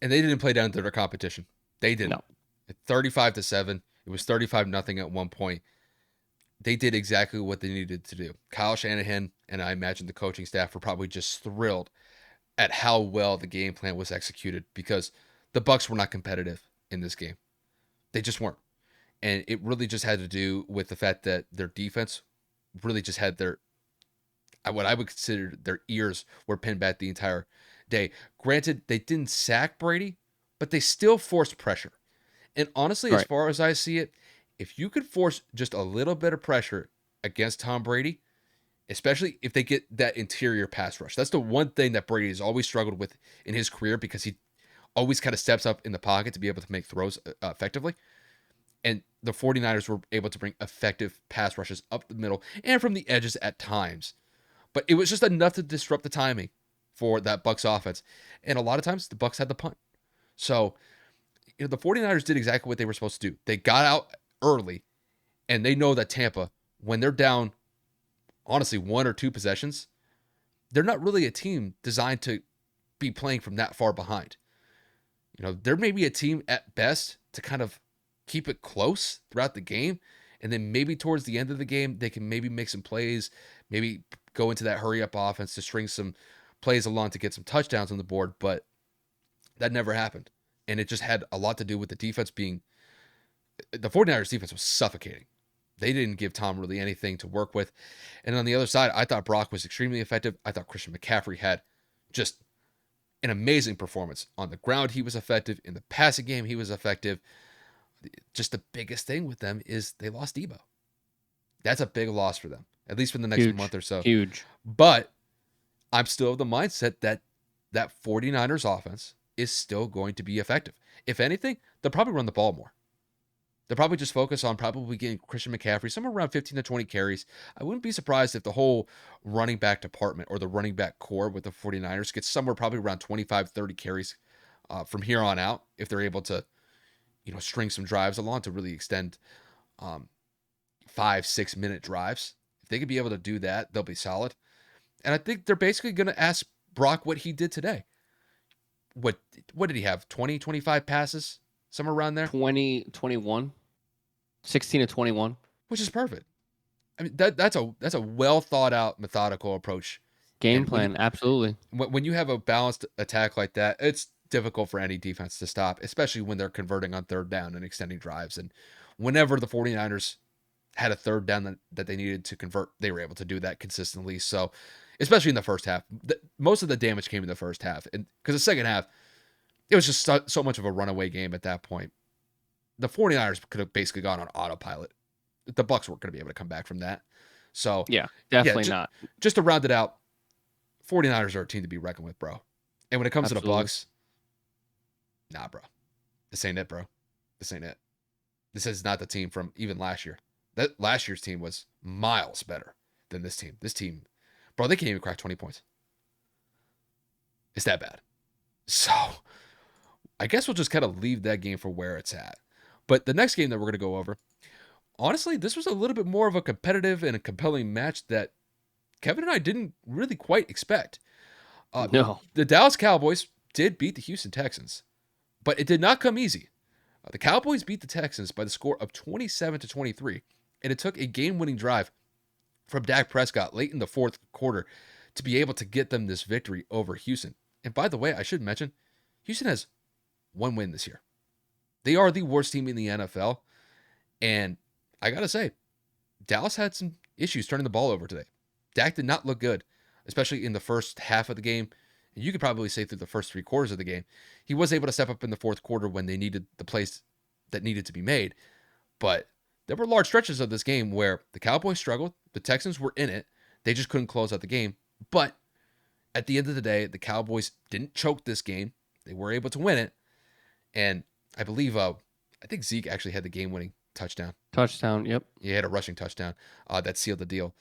And they didn't play down to their competition. They No. didn't. At 35-7, it was 35-0 at one point. They did exactly what they needed to do. Kyle Shanahan and I imagine the coaching staff were probably just thrilled at how well the game plan was executed because the Bucks were not competitive in this game. They just weren't. And it really just had to do with the fact that their defense really just had their what I would consider their ears were pinned back the entire day. Granted, they didn't sack Brady, but they still forced pressure. And honestly, as Right. far as I see it, if you could force just a little bit of pressure against Tom Brady, especially if they get that interior pass rush, that's the one thing that Brady has always struggled with in his career because he always kind of steps up in the pocket to be able to make throws effectively. And the 49ers were able to bring effective pass rushes up the middle and from the edges at times. But it was just enough to disrupt the timing for that Bucks offense. And a lot of times the Bucks had the punt. So, the 49ers did exactly what they were supposed to do. They got out early and they know that Tampa, when they're down, honestly, 1 or 2 possessions, they're not really a team designed to be playing from that far behind. There may be a team at best to kind of keep it close throughout the game. And then maybe towards the end of the game, they can maybe make some plays, maybe go into that hurry up offense to string some plays along to get some touchdowns on the board. But that never happened. And it just had a lot to do with the defense being the 49ers defense was suffocating. They didn't give Tom really anything to work with. And on the other side, I thought Brock was extremely effective. I thought Christian McCaffrey had just an amazing performance. On the ground, he was effective. In the passing game, he was effective. Just the biggest thing with them is they lost Debo. That's a big loss for them, at least for the next Huge. month or so. Huge. But I'm still of the mindset that that 49ers offense is still going to be effective. If anything, they'll probably run the ball more. They'll probably just focus on probably getting Christian McCaffrey somewhere around 15 to 20 carries. I wouldn't be surprised if the whole running back department or the running back core with the 49ers gets somewhere probably around 25, 30 carries from here on out if they're able to, string some drives along to really extend 5, 6 minute drives. If they could be able to do that, they'll be solid. And I think they're basically going to ask Brock what he did today. What what did he have? 20, 25 passes? Somewhere around there? 20, 21, 16 to 21. Which is perfect. I mean that's a well thought out methodical approach. Game And plan, absolutely. when you have a balanced attack like that, it's difficult for any defense to stop, especially when they're converting on third down and extending drives. And whenever the 49ers had a third down that they needed to convert, they were able to do that consistently. So, especially in the first half, most of the damage came in the first half. And because the second half, it was just so much of a runaway game at that point. The 49ers could have basically gone on autopilot. The Bucks weren't going to be able to come back from that. So, Yeah, yeah, definitely not. just to round it out, 49ers are a team to be reckoned with, bro. And when it comes to the Absolutely. Bucks, nah, bro. This ain't it, bro. This ain't it. This is not the team from even last year. That last year's team was miles better than this team. This team, bro, they can't even crack 20 points. It's that bad. So, I guess we'll just kind of leave that game for where it's at. But the next game that we're going to go over, honestly, this was a little bit more of a competitive and a compelling match that Kevin and I didn't really quite expect. Uh, No. the Dallas Cowboys did beat the Houston Texans, but it did not come easy. The Cowboys beat the Texans by the score of 27 to 23, and it took a game-winning drive from Dak Prescott late in the fourth quarter to be able to get them this victory over Houston. And by the way, I should mention, Houston has one win this year. They are the worst team in the NFL, and I gotta say, Dallas had some issues turning the ball over today. Dak did not look good, especially in the first half of the game. And you could probably say through the first 3 quarters of the game. He was able to step up in the fourth quarter when they needed the plays that needed to be made. But there were large stretches of this game where the Cowboys struggled. The Texans were in it. They just couldn't close out the game. But at the end of the day, the Cowboys didn't choke this game. They were able to win it. And I believe, I think Zeke actually had the game-winning touchdown. Touchdown, yep. He had a rushing touchdown that sealed the deal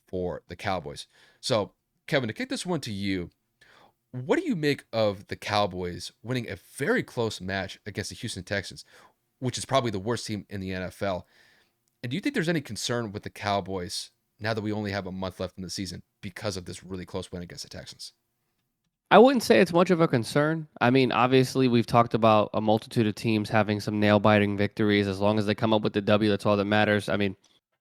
for the Cowboys. So, Kevin, to kick this one to you, what do you make of the Cowboys winning a very close match against the Houston Texans, which is probably the worst team in the NFL? And do you think there's any concern with the Cowboys now that we only have a month left in the season because of this really close win against the Texans? I wouldn't say it's much of a concern. I mean, obviously, we've talked about a multitude of teams having some nail biting victories. As long as they come up with the W, that's all that matters. I mean,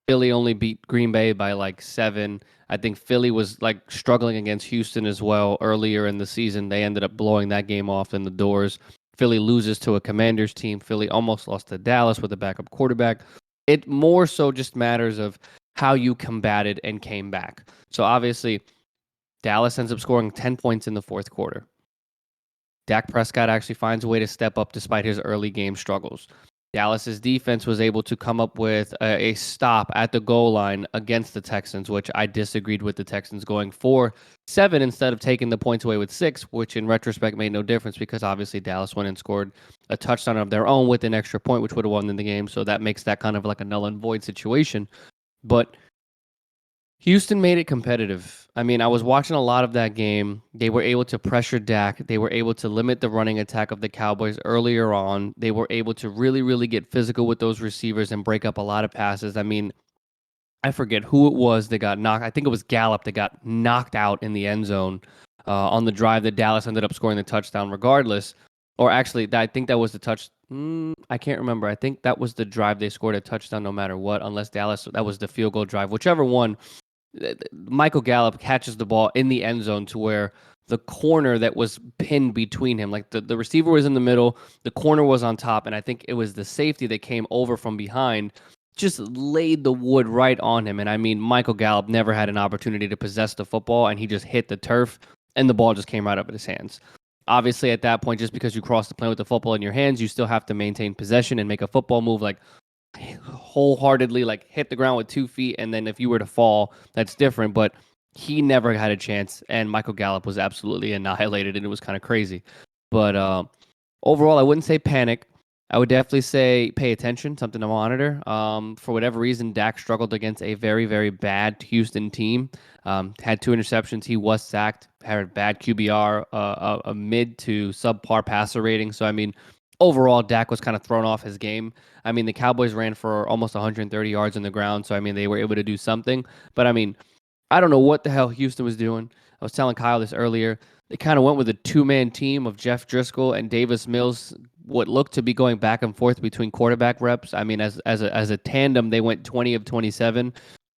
Philly only beat Green Bay by like 7. I think Philly was like struggling against Houston as well earlier in the season. They ended up blowing that game off in the doors. Philly loses to a Commanders team. Philly almost lost to Dallas with a backup quarterback. It more so just matters of how you combated and came back. So obviously, Dallas ends up scoring 10 points in the fourth quarter. Dak Prescott actually finds a way to step up despite his early game struggles. Dallas's defense was able to come up with a stop at the goal line against the Texans, which I disagreed with the Texans going for 7 instead of taking the points away with 6, which in retrospect made no difference because obviously Dallas went and scored a touchdown of their own with an extra point, which would have won in the game. So that makes that kind of like a null and void situation. But Houston made it competitive. I mean, I was watching a lot of that game. They were able to pressure Dak. They were able to limit the running attack of the Cowboys earlier on. They were able to really, really get physical with those receivers and break up a lot of passes. I mean, I forget who it was that got knocked. I think it was Gallup that got knocked out in the end zone on the drive that Dallas ended up scoring the touchdown regardless. Or actually, I think that was the touch. I can't remember. I think that was the drive they scored a touchdown no matter what, unless Dallas, that was the field goal drive. Whichever one, Michael Gallup catches the ball in the end zone to where the corner that was pinned between him, like the receiver was in the middle, the corner was on top, and I think it was the safety that came over from behind, just laid the wood right on him. And I mean, Michael Gallup never had an opportunity to possess the football, and he just hit the turf, and the ball just came right out of his hands. Obviously, at that point, just because you cross the plane with the football in your hands, you still have to maintain possession and make a football move like wholeheartedly, like hit the ground with 2 feet, and then if you were to fall, that's different. But he never had a chance, and Michael Gallup was absolutely annihilated, and it was kind of crazy. But overall, I wouldn't say panic. I would definitely say pay attention, something to monitor. For whatever reason, Dak struggled against a very, very bad Houston team. Had 2 interceptions. He was sacked. Had a bad QBR, a mid to subpar passer rating. So I mean, overall, Dak was kind of thrown off his game. I mean, the Cowboys ran for almost 130 yards on the ground. So I mean, they were able to do something. But I mean, I don't know what the hell Houston was doing. I was telling Kyle this earlier. They kind of went with a two-man team of Jeff Driscoll and Davis Mills, what looked to be going back and forth between quarterback reps. I mean, as a tandem, they went 20 of 27,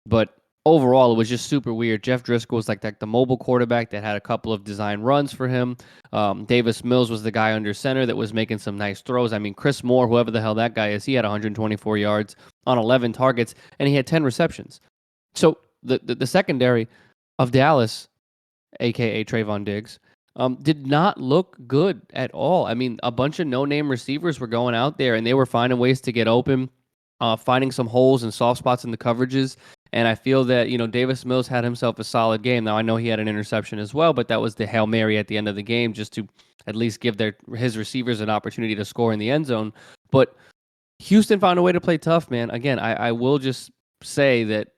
but overall, it was just super weird. Jeff Driscoll was like the mobile quarterback that had a couple of design runs for him. Davis Mills was the guy under center that was making some nice throws. I mean, Chris Moore, whoever the hell that guy is, he had 124 yards on 11 targets, and he had 10 receptions. So the secondary of Dallas, aka Trayvon Diggs, did not look good at all. I mean, a bunch of no-name receivers were going out there and they were finding ways to get open, finding some holes and soft spots in the coverages. And I feel that Davis Mills had himself a solid game. Now I know he had an interception as well, but that was the Hail Mary at the end of the game just to at least give his receivers an opportunity to score in the end zone. But Houston found a way to play tough, man. Again, I will just say that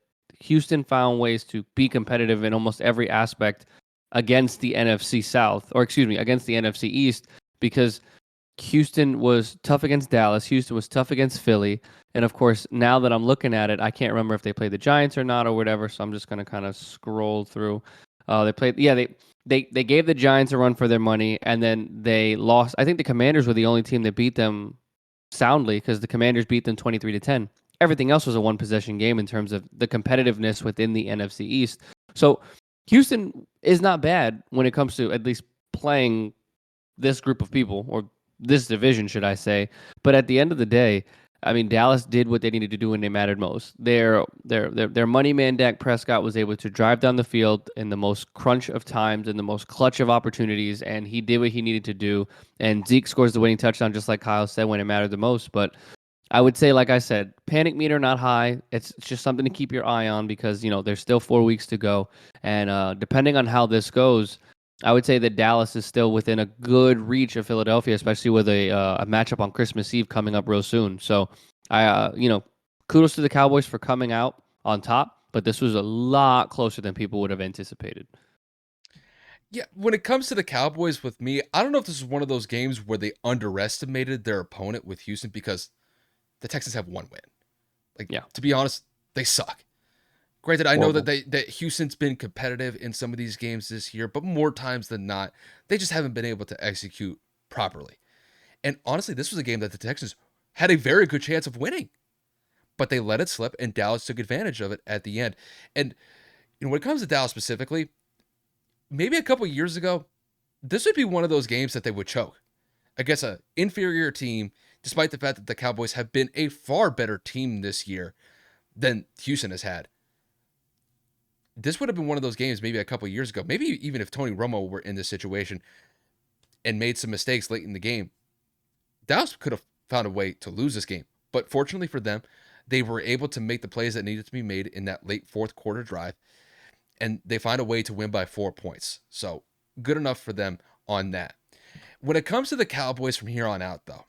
Houston found ways to be competitive in almost every aspect against the NFC South, or excuse me, against the NFC East, because Houston was tough against Dallas. Houston was tough against Philly. And of course, now that I'm looking at it, I can't remember if they played the Giants or not or whatever. So I'm just going to kind of scroll through. They played, yeah, they gave the Giants a run for their money, and then they lost. I think the Commanders were the only team that beat them soundly because the Commanders beat them 23-10. Everything else was a one possession game in terms of the competitiveness within the NFC East. So Houston is not bad when it comes to at least playing this group of people or this division, should I say. But at the end of the day, I mean, Dallas did what they needed to do when they mattered most. Their money man Dak Prescott was able to drive down the field in the most crunch of times and the most clutch of opportunities, and he did what he needed to do. And Zeke scores the winning touchdown, just like Kyle said, when it mattered the most. But I would say, like I said, panic meter not high. It's just something to keep your eye on because there's still 4 weeks to go, and depending on how this goes, I would say that Dallas is still within a good reach of Philadelphia, especially with a matchup on Christmas Eve coming up real soon. So kudos to the Cowboys for coming out on top, but this was a lot closer than people would have anticipated. Yeah, when it comes to the Cowboys with me, I don't know if this is one of those games where they underestimated their opponent with Houston because the Texans have one win. Like, Yeah, to be honest, they suck. Granted, I know that horrible. that Houston's been competitive in some of these games this year, but more times than not, they just haven't been able to execute properly. And honestly, this was a game that the Texans had a very good chance of winning, but they let it slip, and Dallas took advantage of it at the end. And when it comes to Dallas specifically, maybe a couple years ago, this would be one of those games that they would choke against an inferior team, despite the fact that the Cowboys have been a far better team this year than Houston has had. This would have been one of those games maybe a couple years ago, maybe even if Tony Romo were in this situation and made some mistakes late in the game, Dallas could have found a way to lose this game. But fortunately for them, they were able to make the plays that needed to be made in that late fourth quarter drive, and they find a way to win by 4 points. So good enough for them on that. When it comes to the Cowboys from here on out, though,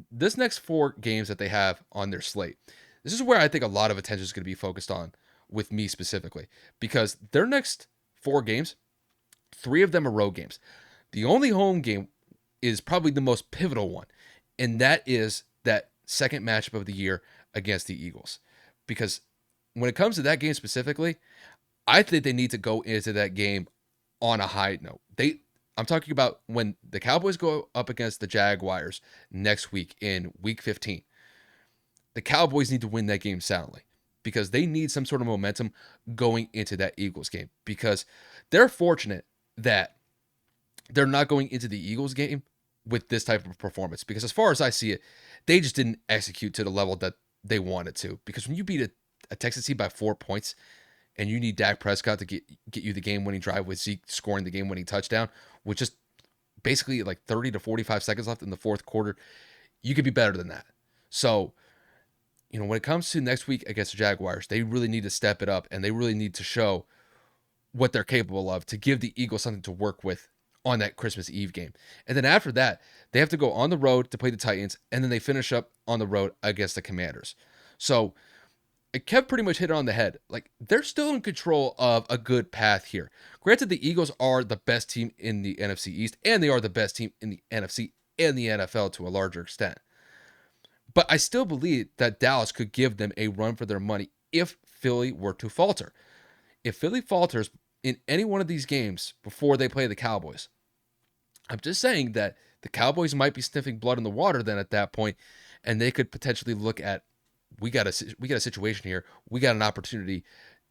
this next 4 games that they have on their slate, this is where I think a lot of attention is going to be focused on with me specifically, because their next 4 games, 3 of them are road games. The only home game is probably the most pivotal one, and that is that second matchup of the year against the Eagles. Because when it comes to that game specifically, I think they need to go into that game on a high note. I'm talking about when the Cowboys go up against the Jaguars next week in week 15. The Cowboys need to win that game soundly because they need some sort of momentum going into that Eagles game, because they're fortunate that they're not going into the Eagles game with this type of performance, because as far as I see it, they just didn't execute to the level that they wanted to. Because when you beat a Texas team by 4 points and you need Dak Prescott to get you the game-winning drive with Zeke scoring the game-winning touchdown with just basically like 30 to 45 seconds left in the fourth quarter, you could be better than that. So, when it comes to next week against the Jaguars, they really need to step it up, and they really need to show what they're capable of to give the Eagles something to work with on that Christmas Eve game. And then after that, they have to go on the road to play the Titans, and then they finish up on the road against the Commanders. So Kev pretty much hit it on the head. Like, they're still in control of a good path here. Granted, the Eagles are the best team in the NFC East, and they are the best team in the NFC and the NFL to a larger extent. But I still believe that Dallas could give them a run for their money if Philly were to falter. If Philly falters in any one of these games before they play the Cowboys, I'm just saying that the Cowboys might be sniffing blood in the water then at that point, and they could potentially look at, we got a situation here. We got an opportunity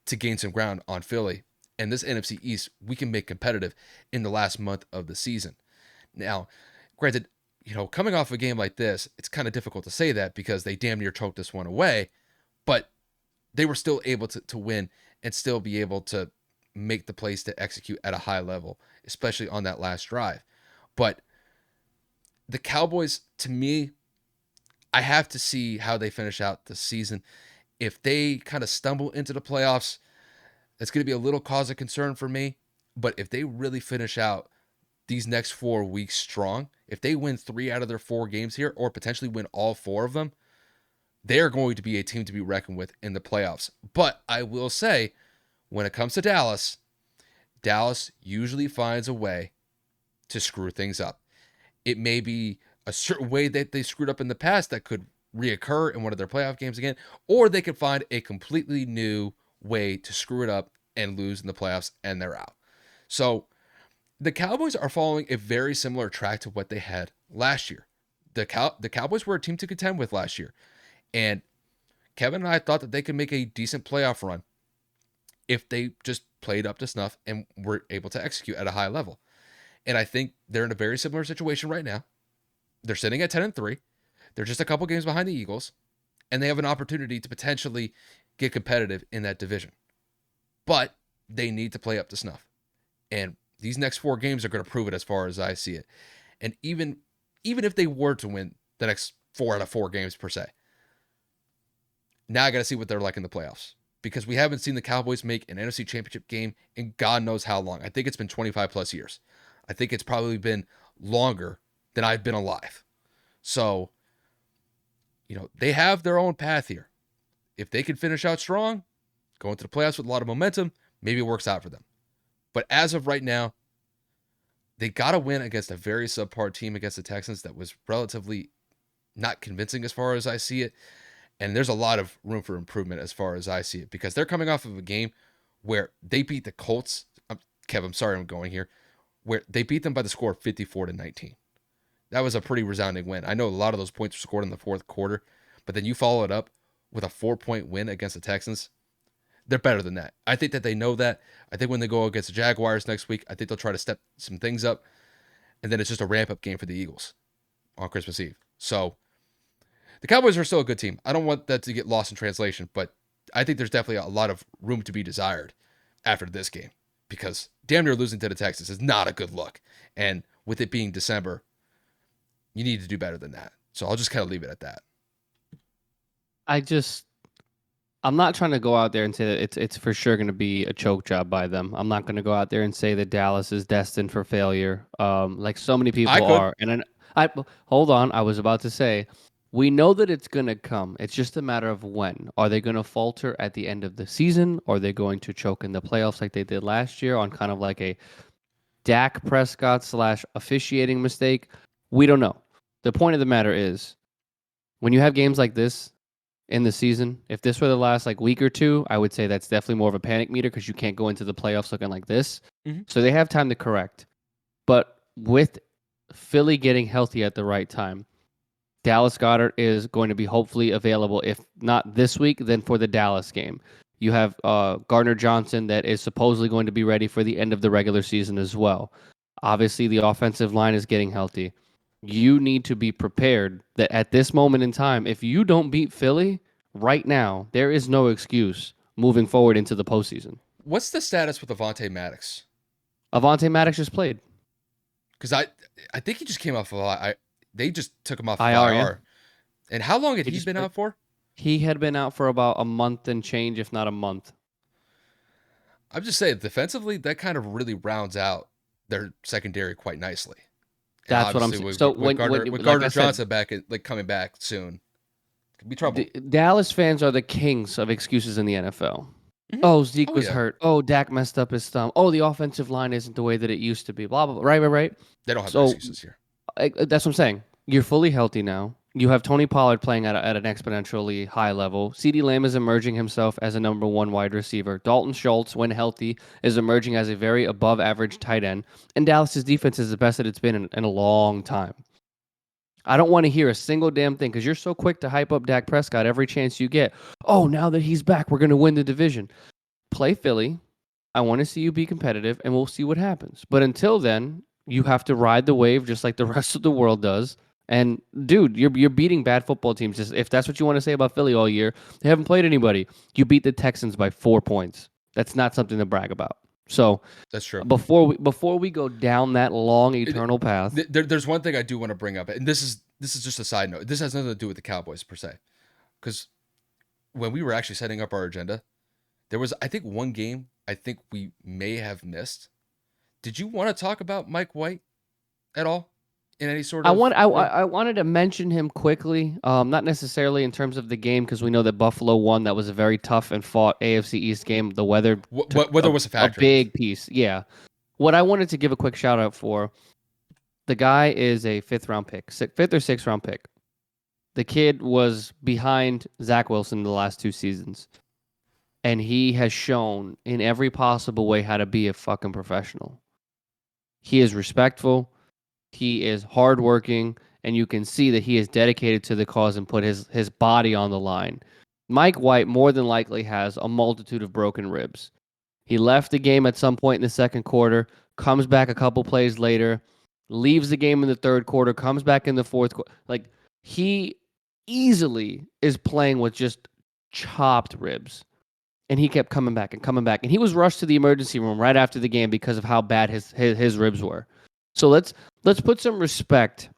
to gain some ground on Philly, and this NFC East we can make competitive in the last month of the season. Now, granted, coming off a game like this, it's kind of difficult to say that because they damn near choked this one away, but they were still able to win and still be able to make the plays to execute at a high level, especially on that last drive. But the Cowboys, to me, I have to see how they finish out the season. If they kind of stumble into the playoffs, that's going to be a little cause of concern for me. But if they really finish out these next 4 weeks strong, if they win 3 out of their 4 games here, or potentially win all 4 of them, they're going to be a team to be reckoned with in the playoffs. But I will say, when it comes to Dallas, Dallas usually finds a way to screw things up. It may be a certain way that they screwed up in the past that could reoccur in one of their playoff games again, or they could find a completely new way to screw it up and lose in the playoffs and they're out. So the Cowboys are following a very similar track to what they had last year. The Cowboys were a team to contend with last year, and Kevin and I thought that they could make a decent playoff run if they just played up to snuff and were able to execute at a high level. And I think they're in a very similar situation right now. They're sitting at 10-3. They're just a couple games behind the Eagles, and they have an opportunity to potentially get competitive in that division. But they need to play up to snuff. And these next 4 games are going to prove it as far as I see it. And even if they were to win the next 4 out of 4 games per se, now I got to see what they're like in the playoffs, because we haven't seen the Cowboys make an NFC Championship game in God knows how long. I think it's been 25 plus years. I think it's probably been longer than I've been alive. So, they have their own path here. If they can finish out strong, go into the playoffs with a lot of momentum, maybe it works out for them. But as of right now, they got to win against a very subpar team against the Texans that was relatively not convincing as far as I see it. And there's a lot of room for improvement as far as I see it, because they're coming off of a game where they beat the Colts. Kev, I'm sorry I'm going here. Where they beat them by the score of 54-19. That was a pretty resounding win. I know a lot of those points were scored in the fourth quarter, but then you follow it up with a 4-point win against the Texans. They're better than that. I think that they know that. I think when they go against the Jaguars next week, I think they'll try to step some things up, and then it's just a ramp-up game for the Eagles on Christmas Eve. So the Cowboys are still a good team. I don't want that to get lost in translation, but I think there's definitely a lot of room to be desired after this game, because damn near losing to the Texans is not a good look. And with it being December, you need to do better than that. So I'll just kind of leave it at that. I just I'm not trying to go out there and say that it's for sure going to be a choke job by them. I'm not going to go out there and say that Dallas is destined for failure, like so many I people could. are. And then I hold on, I was about to say, we know that it's going to come. It's just a matter of when. Are they going to falter at the end of the season? Or are they going to choke in the playoffs like they did last year on kind of like a Dak Prescott slash officiating mistake? We don't know. The point of the matter is, when you have games like this in the season, if this were the last like week or two, I would say that's definitely more of a panic meter because you can't go into the playoffs looking like this. Mm-hmm. So they have time to correct. But with Philly getting healthy at the right time, Dallas Goedert is going to be hopefully available, if not this week, then for the Dallas game. You have Gardner Johnson that is supposedly going to be ready for the end of the regular season as well. Obviously, the offensive line is getting healthy. You need to be prepared that at this moment in time, if you don't beat Philly right now, there is no excuse moving forward into the postseason. What's the status with Avonte Maddox? Avonte Maddox just played Because I think he just came off of they just took him off of IR, yeah. IR. And how long had He he just been played. out for? He had been out for about a month and change, if not a month. I'm just saying, defensively, that kind of really rounds out their secondary quite nicely. And That's what I'm obviously, saying. So with like I Gardner said, Johnson back, like coming back soon, could be trouble. Dallas fans are the kings of excuses in the NFL. Hmm. Oh, Zeke Oh was yeah, hurt. Oh, Dak messed up his thumb. Oh, the offensive line isn't the way that it used to be. Blah blah blah. Right, right, right. they don't have no So excuses here. that's what I'm saying. You're fully healthy now. You have Tony Pollard playing at an exponentially high level. CeeDee Lamb is emerging himself as a number one wide receiver. Dalton Schultz, when healthy, is emerging as a very above average tight end. And Dallas's defense is the best that it's been in a long time. I don't want to hear a single damn thing because you're so quick to hype up Dak Prescott every chance you get. Oh, now that he's back, we're going to win the division. Play Philly. I want to see you be competitive, and we'll see what happens. But until then, you have to ride the wave just like the rest of the world does. And dude, you're beating bad football teams. Just if that's what you want to say about Philly all year, they haven't played anybody. You beat the Texans by 4 points. That's not something to brag about. So That's true. before we go down that long eternal path, There's one thing I do want to bring up, and this is just a side note. This has nothing to do with the Cowboys per se, because when we were actually setting up our agenda, there was, I think, one game I think we may have missed. Did you want to talk about Mike White at all in any sort I of want I, way? I wanted to mention him quickly, not necessarily in terms of the game because we know that Buffalo won. That was a very tough and fought AFC East game. The weather took Whether was a a factor in this. big piece. Yeah. What I wanted to give a quick shout out for, the guy is a fifth or sixth round pick. The kid was behind Zach Wilson the last 2 seasons, and he has shown in every possible way how to be a fucking professional. He is respectful. He is hardworking, and you can see that he is dedicated to the cause and put his body on the line. Mike White more than likely has a multitude of broken ribs. He left the game at some point in the second quarter, comes back a couple plays later, leaves the game in the third quarter, comes back in the fourth quarter. Like he easily is playing with just chopped ribs. And he kept coming back and coming back. And he was rushed to the emergency room right after the game because of how bad his ribs were. So let's put some respect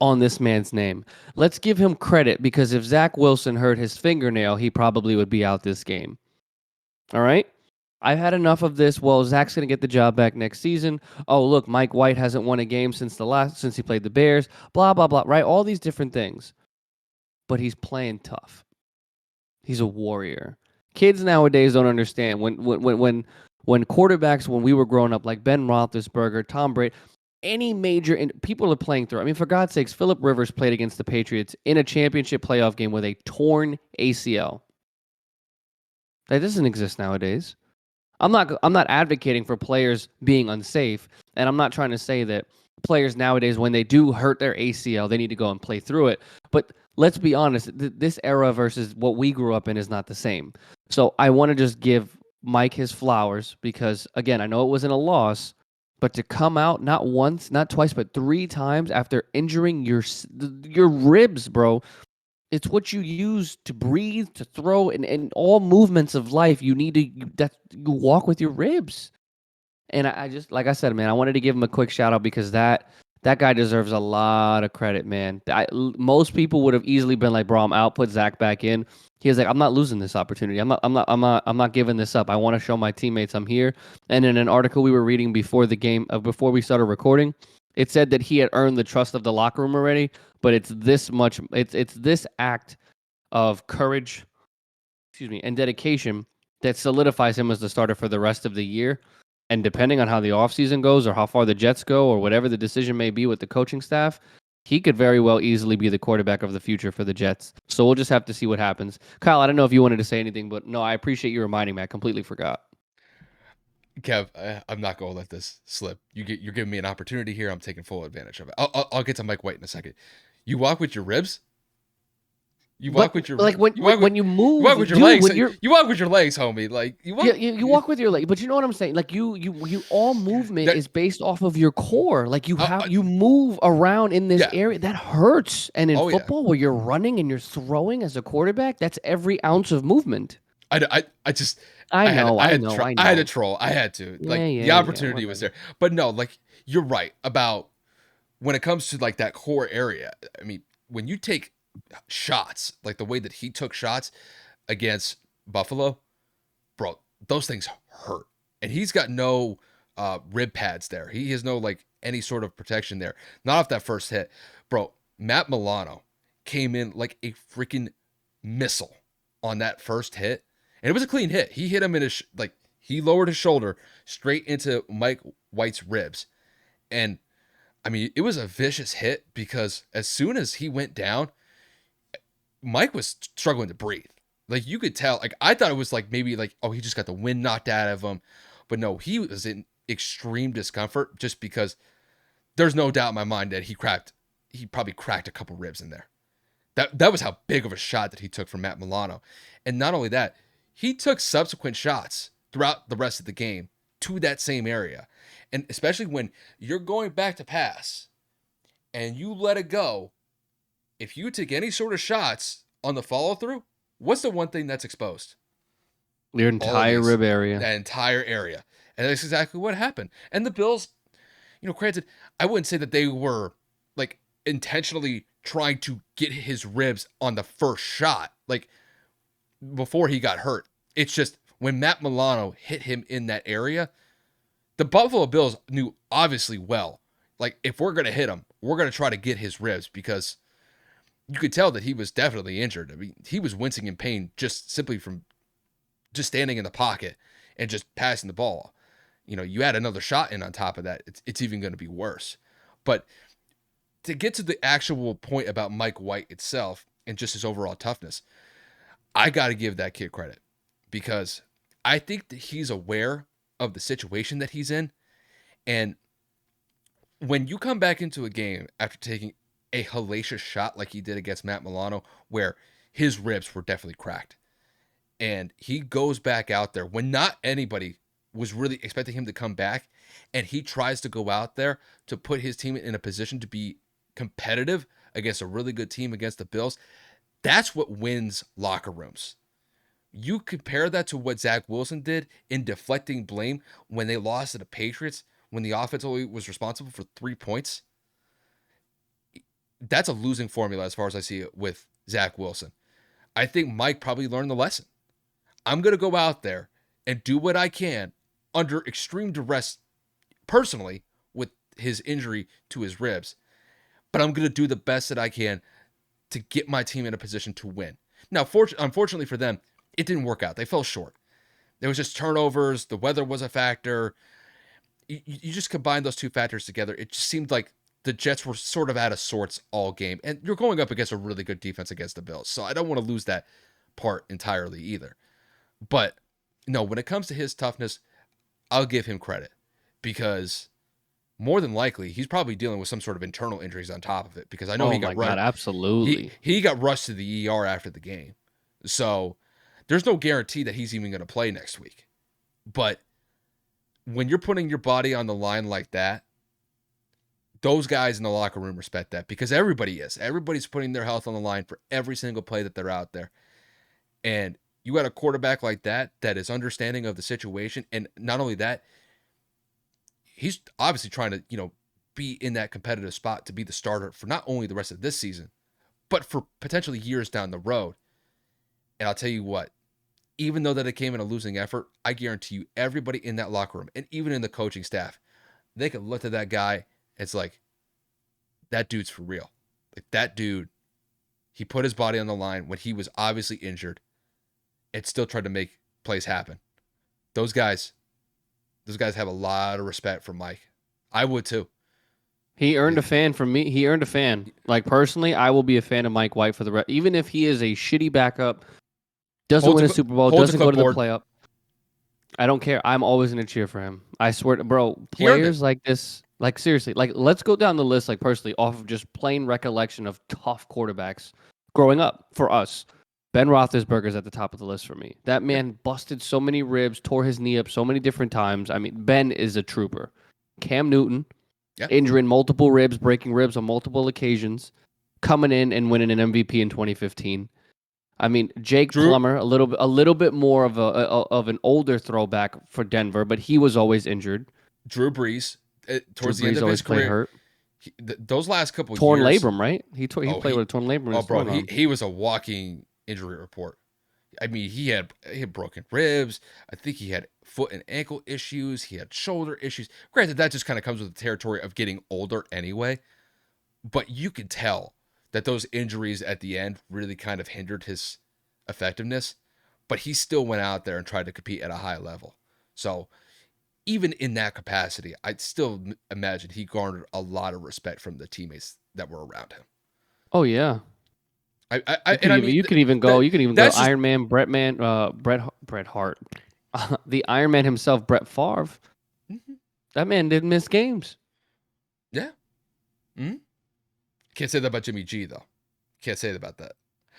on this man's name. Let's give him credit because if Zach Wilson hurt his fingernail, he probably would be out this game. All right? I've had enough of this. Well, Zach's going to get the job back next season. Oh, look, Mike White hasn't won a game since he played the Bears. Blah blah blah, right? All these different things. But he's playing tough. He's a warrior. Kids nowadays don't understand when quarterbacks when we were growing up, like Ben Roethlisberger, Tom Brady, any major and people are playing through. I mean, for God's sakes, Philip Rivers played against the Patriots in a championship playoff game with a torn ACL. That doesn't exist nowadays. I'm not advocating for players being unsafe, and I'm not trying to say that players nowadays when they do hurt their ACL, they need to go and play through it. But let's be honest, this era versus what we grew up in is not the same. So I want to just give Mike his flowers because again, I know it wasn't a loss, but to come out not once, not twice, but 3 times after injuring your ribs, bro, it's what you use to breathe, to throw, and all movements of life. You need to you walk with your ribs. And I just like I said, man, I wanted to give him a quick shout out because that guy deserves a lot of credit, man. Most people would have easily been like, "Bro, I'm out. Put Zach back in." He was like, "I'm not losing this opportunity. I'm not giving this up. I want to show my teammates I'm here." And in an article we were reading before the game, before we started recording, it said that he had earned the trust of the locker room already. But it's this much. It's this act of courage, excuse me, and dedication that solidifies him as the starter for the rest of the year. And depending on how the offseason goes or how far the Jets go or whatever the decision may be with the coaching staff, he could very well easily be the quarterback of the future for the Jets. So we'll just have to see what happens. Kyle, I don't know if you wanted to say anything, but no, I appreciate you reminding me. I completely forgot. Kev, I'm not going to let this slip. You're giving me an opportunity here. I'm taking full advantage of it. I'll get to Mike White in a second. You walk with your ribs. You walk But with your like when you walk with when you you walk move, with your dude, legs. when you're You walk with your legs, homie. Like you yeah, walk. you walk with your leg, but you know what I'm saying. Like you all movement That is based off of your core. Like uh, uh, you move around in this yeah. area that hurts. And in Oh yeah. football, where you're running and you're throwing as a quarterback, that's every ounce of movement. I just I know, I know, I I had to know. troll. I had to. Yeah, Like the yeah, yeah. opportunity was Whatever. there. But no, like you're right about when it comes to like that core area. I mean, when you take shots, like the way that he took shots against Buffalo, bro. those things hurt. And he's got no rib pads there. He has no like any sort of protection there. Not off that first hit. Bro, Matt Milano came in like a freaking missile on that first hit. And it was a clean hit. He hit him in his like he lowered his shoulder straight into Mike White's ribs. And I mean, it was a vicious hit because as soon as he went down, Mike was struggling to breathe. Like you could tell, like I thought it was like maybe like, oh, he just got the wind knocked out of him. But no, he was in extreme discomfort just because there's no doubt in my mind that he probably cracked a couple ribs in there. That was how big of a shot that he took from Matt Milano. And not only that, he took subsequent shots throughout the rest of the game to that same area. And especially when you're going back to pass and you let it go, if you take any sort of shots on the follow through, what's the one thing that's exposed? Your All of entire these, rib area. that entire area. And that's exactly what happened. And the Bills, granted, I wouldn't say that they were like intentionally trying to get his ribs on the first shot, like before he got hurt. It's just when Matt Milano hit him in that area, the Buffalo Bills knew obviously well, like if we're going to hit him, we're going to try to get his ribs because you could tell that he was definitely injured. I mean, he was wincing in pain just simply from just standing in the pocket and just passing the ball. You add another shot in on top of that, it's even going to be worse. But to get to the actual point about Mike White itself and just his overall toughness, I got to give that kid credit because I think that he's aware of the situation that he's in. And when you come back into a game after taking a hellacious shot like he did against Matt Milano, where his ribs were definitely cracked, and he goes back out there when not anybody was really expecting him to come back, and he tries to go out there to put his team in a position to be competitive against a really good team against the Bills. That's what wins locker rooms. You compare that to what Zach Wilson did in deflecting blame when they lost to the Patriots, when the offense only was responsible for 3 points. That's a losing formula as far as I see it with Zach Wilson. I think Mike probably learned the lesson. I'm going to go out there and do what I can under extreme duress personally with his injury to his ribs, but I'm going to do the best that I can to get my team in a position to win. Now, unfortunately for them, it didn't work out. They fell short. There was just turnovers. The weather was a factor. You just combine those two factors together. It just seemed like the Jets were sort of out of sorts all game. And you're going up against a really good defense against the Bills. So I don't want to lose that part entirely either. But no, when it comes to his toughness, I'll give him credit because more than likely he's probably dealing with some sort of internal injuries on top of it because I know Oh he my got God, absolutely. he got rushed to the ER after the game. So there's no guarantee that he's even going to play next week. But when you're putting your body on the line like that, those guys in the locker room respect that because everybody is. Everybody's putting their health on the line for every single play that they're out there. And you got a quarterback like that that is understanding of the situation. And not only that, he's obviously trying to, be in that competitive spot to be the starter for not only the rest of this season, but for potentially years down the road. And I'll tell you what, even though that it came in a losing effort, I guarantee you everybody in that locker room and even in the coaching staff, they could look at that guy. It's like, that dude's for real. Like that dude, he put his body on the line when he was obviously injured and still tried to make plays happen. Those guys have a lot of respect for Mike. I would too. He earned a fan from me. He earned a fan. Like personally, I will be a fan of Mike White for the rest. Even if he is a shitty backup, doesn't win a Super Bowl, Holds a doesn't go to the clipboard. playoff. I don't care. I'm always going to cheer for him. I swear, bro. He earned it. Players like this, like seriously, like let's go down the list, like personally, off of just plain recollection of tough quarterbacks growing up for us. Ben Roethlisberger's at the top of the list for me. That man busted so many ribs, tore his knee up so many different times. I mean, Ben is a trooper. Cam Newton, injuring multiple ribs, breaking ribs on multiple occasions, coming in and winning an MVP in 2015. I mean, Jake Plummer, a little bit more of an older throwback for Denver, but he was always injured. Drew Brees, towards the end of his career, hurt. Those last couple torn years, labrum, right? He played with a torn labrum. Oh, bro, he was a walking injury report. I mean, he had broken ribs. I think he had foot and ankle issues. He had shoulder issues. Granted, that just kind of comes with the territory of getting older anyway. But you could tell that those injuries at the end really kind of hindered his effectiveness. But he still went out there and tried to compete at a high level. So even in that capacity, I'd still imagine he garnered a lot of respect from the teammates that were around him. Oh yeah. And I mean that You could even go that's just Iron Man, Bret Hart, the Iron Man himself, Brett Favre. mhm, That man didn't miss games. yeah. Mhm. Can't say that about Jimmy G though. Can't say that about that.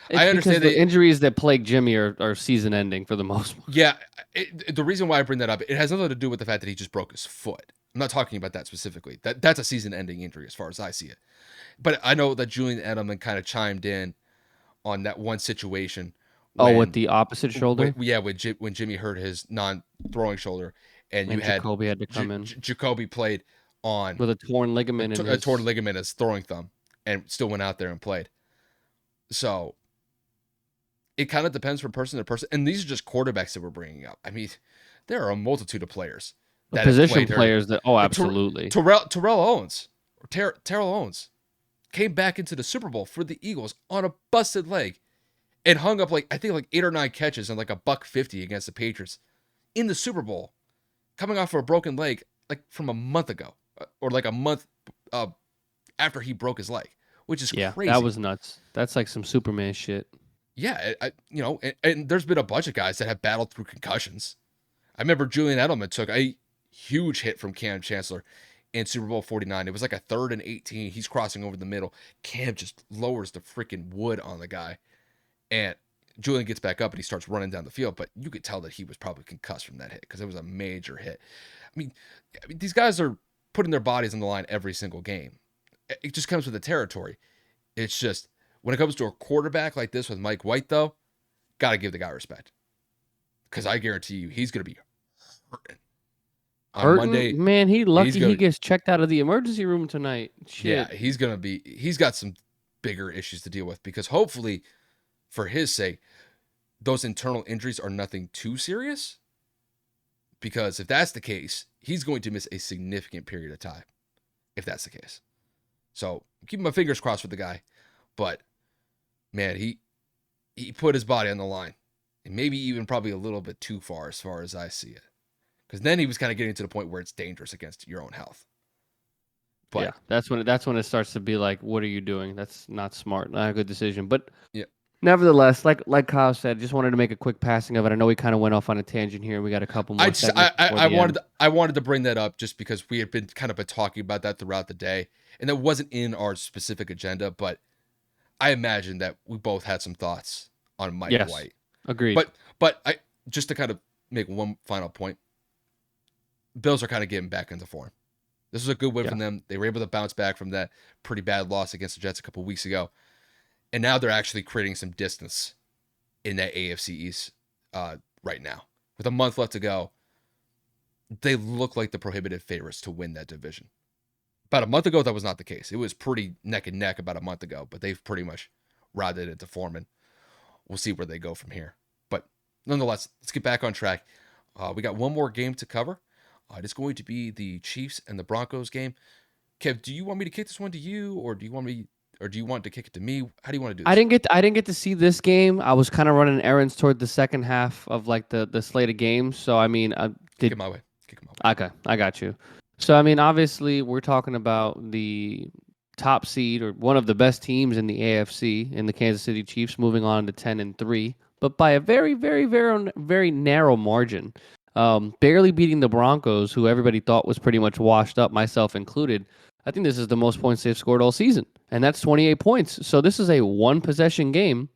It's I because understand the they. injuries that plague Jimmy are season ending for the most part. Yeah, the reason why I bring that up, it has nothing to do with the fact that he just broke his foot. I'm not talking about that specifically. That's a season-ending injury as far as I see it. But I know that Julian Edelman kind of chimed in on that one situation Oh, with when, the opposite shoulder, when Jimmy hurt his non-throwing shoulder, and you and had Jacoby had to come in Jacoby played on with a torn ligament in a torn his. ligament as throwing thumb, and still went out there and played. So it kind of depends from person to person. And these are just quarterbacks that we're bringing up. I mean, there are a multitude of players that have Position played here. players that absolutely. Terrell Owens or Terrell Owens came back into the Super Bowl for the Eagles on a busted leg and hung up I think 8 or 9 catches and like a $150 against the Patriots in the Super Bowl, coming off of a broken leg from a month ago or like a month uh, after he broke his leg, which is Yeah, that crazy. was nuts. That's like some Superman shit. Yeah, and there's been a bunch of guys that have battled through concussions. I remember Julian Edelman took a huge hit from Cam Chancellor in Super Bowl 49. It was like a 3rd and 18. He's crossing over the middle. Cam just lowers the freaking wood on the guy. And Julian gets back up and he starts running down the field. But you could tell that he was probably concussed from that hit because it was a major hit. I mean, these guys are putting their bodies on the line every single game. It just comes with the territory. It's just when it comes to a quarterback like this with Mike White, though, got to give the guy respect. Because I guarantee you, he's going to be hurting on Hurting, Monday. man. He He's lucky he going to, gets checked out of the emergency room tonight. yeah, Shit. he's got some bigger issues to deal with because hopefully, for his sake, those internal injuries are nothing too serious. Because if that's the case, he's going to miss a significant period of time. If that's the case. So I'm keeping my fingers crossed for the guy. But man, he put his body on the line. And maybe even probably a little bit too far as I see it. Because then he was kind of getting to the point where it's dangerous against your own health. Yeah, But that's when it starts to be like, what are you doing? That's not smart, not a good decision. But yeah, nevertheless, like Kyle said, just wanted to make a quick passing of it. I know we kind of went off on a tangent here. We got a couple I more just segments before I the wanted end. I wanted to bring that up just because we had been talking about that throughout the day, and that wasn't in our specific agenda. But I imagine that we both had some thoughts on Mike Yes, White. agreed. But I just to kind of make one final point, Bills are kind of getting back into form. This was a good win Yeah, from them. They were able to bounce back from that pretty bad loss against the Jets a couple weeks ago, and now they're actually creating some distance in that AFC East right now. With a month left to go, they look like the prohibitive favorites to win that division. About a month ago, that was not the case. It was pretty neck and neck about a month ago, but they've pretty much routed it into form, and we'll see where they go from here. But nonetheless, let's get back on track. We got one more game to cover. It's going to be the Chiefs and the Broncos game. Kev, do you want me to kick this one to you, or do you want to kick it to me? How do you want to do this one? I didn't get to see this game. I was kind of running errands toward the second half of like the slate of games. So I mean, I Kick it did. my way. Kick it my way. Okay, I got you. So I mean, obviously, we're talking about the top seed or one of the best teams in the AFC in the Kansas City Chiefs, moving on to 10-3, but by a very, very, very, very narrow margin. Barely beating the Broncos, who everybody thought was pretty much washed up, myself included. I think this is the most points they've scored all season, and that's 28 points. So this is a one possession game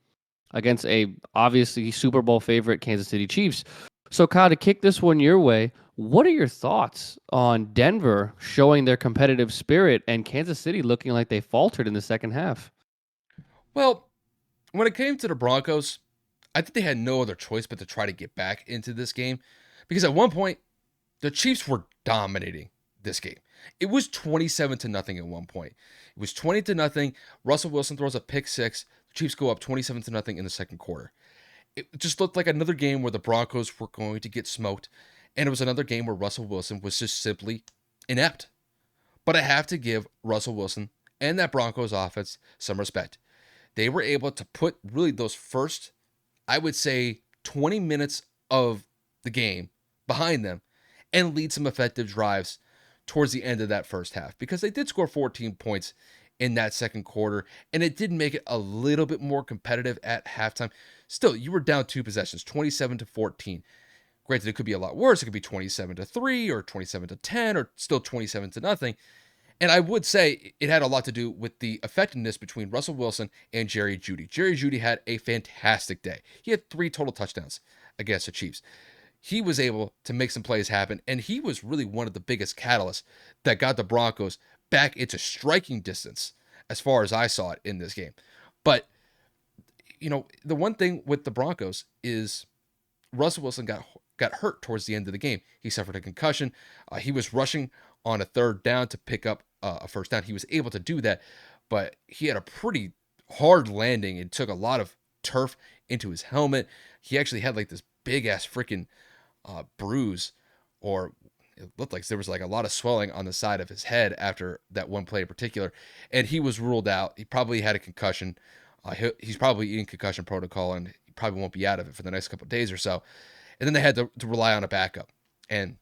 against a obviously Super Bowl favorite Kansas City Chiefs. So Kyle, to kick this one your way, what are your thoughts on Denver showing their competitive spirit and Kansas City looking like they faltered in the second half? Well, when it came to the Broncos, I think they had no other choice but to try to get back into this game because at one point the Chiefs were dominating this game. It was 27 to nothing at one point. It was 20 to nothing. Russell Wilson throws a pick six. The Chiefs go up 27 to nothing in the second quarter. It just looked like another game where the Broncos were going to get smoked, and it was another game where Russell Wilson was just simply inept. But I have to give Russell Wilson and that Broncos offense some respect. They were able to put really those first, I would say, 20 minutes of the game behind them and lead some effective drives towards the end of that first half, because they did score 14 points in that second quarter, and it did make it a little bit more competitive at halftime. Still, you were down 2 possessions, 27-14. Granted, it could be a lot worse. It could be 27-3 or 27-10 or still 27-0. And I would say it had a lot to do with the effectiveness between Russell Wilson and Jerry Jeudy. Jerry Jeudy had a fantastic day. He had 3 total touchdowns against the Chiefs. He was able to make some plays happen, and he was really one of the biggest catalysts that got the Broncos back into striking distance as far as I saw it in this game. But, the one thing with the Broncos is Russell Wilson got hurt towards the end of the game. He suffered a concussion. He was rushing on a third down to pick up a first down. He was able to do that, but he had a pretty hard landing and took a lot of turf into his helmet. He actually had like this big ass freaking bruise, or it looked like there was like a lot of swelling on the side of his head after that one play in particular, and he was ruled out. He probably had a concussion. He's probably in concussion protocol, and he probably won't be out of it for the next couple of days or so. And then they had to rely on a backup, and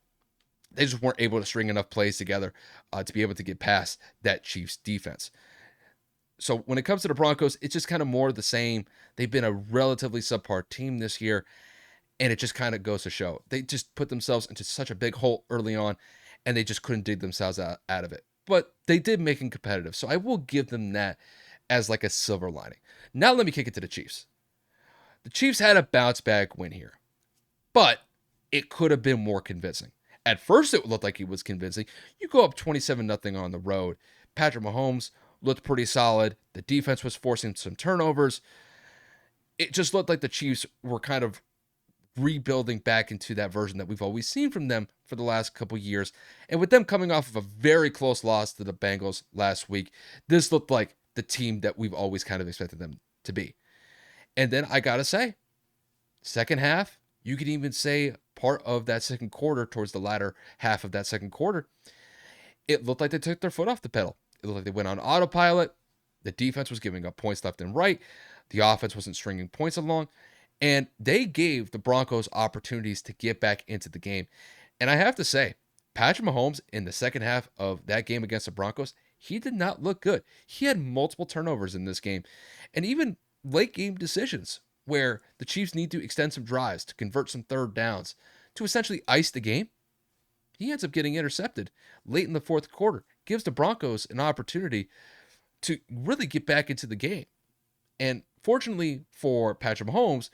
they just weren't able to string enough plays together to be able to get past that Chiefs defense. So when it comes to the Broncos, it's just kind of more of the same. They've been a relatively subpar team this year, and it just kind of goes to show. They just put themselves into such a big hole early on, and they just couldn't dig themselves out of it. But they did make them competitive, so I will give them that as like a silver lining. Now let me kick it to the Chiefs. The Chiefs had a bounce back win here, but it could have been more convincing. At first, it looked like it was convincing. You go up 27-0 on the road. Patrick Mahomes looked pretty solid. The defense was forcing some turnovers. It just looked like the Chiefs were kind of rebuilding back into that version that we've always seen from them for the last couple years. And with them coming off of a very close loss to the Bengals last week, this looked like the team that we've always kind of expected them to be. And then I got to say, second half, you could even say part of that second quarter, towards the latter half of that second quarter, it looked like they took their foot off the pedal. It looked like they went on autopilot. The defense was giving up points left and right. The offense wasn't stringing points along. And they gave the Broncos opportunities to get back into the game. And I have to say, Patrick Mahomes in the second half of that game against the Broncos, he did not look good. He had multiple turnovers in this game, and even late game decisions where the Chiefs need to extend some drives to convert some third downs to essentially ice the game. He ends up getting intercepted late in the fourth quarter, gives the Broncos an opportunity to really get back into the game. And fortunately for Patrick Mahomes,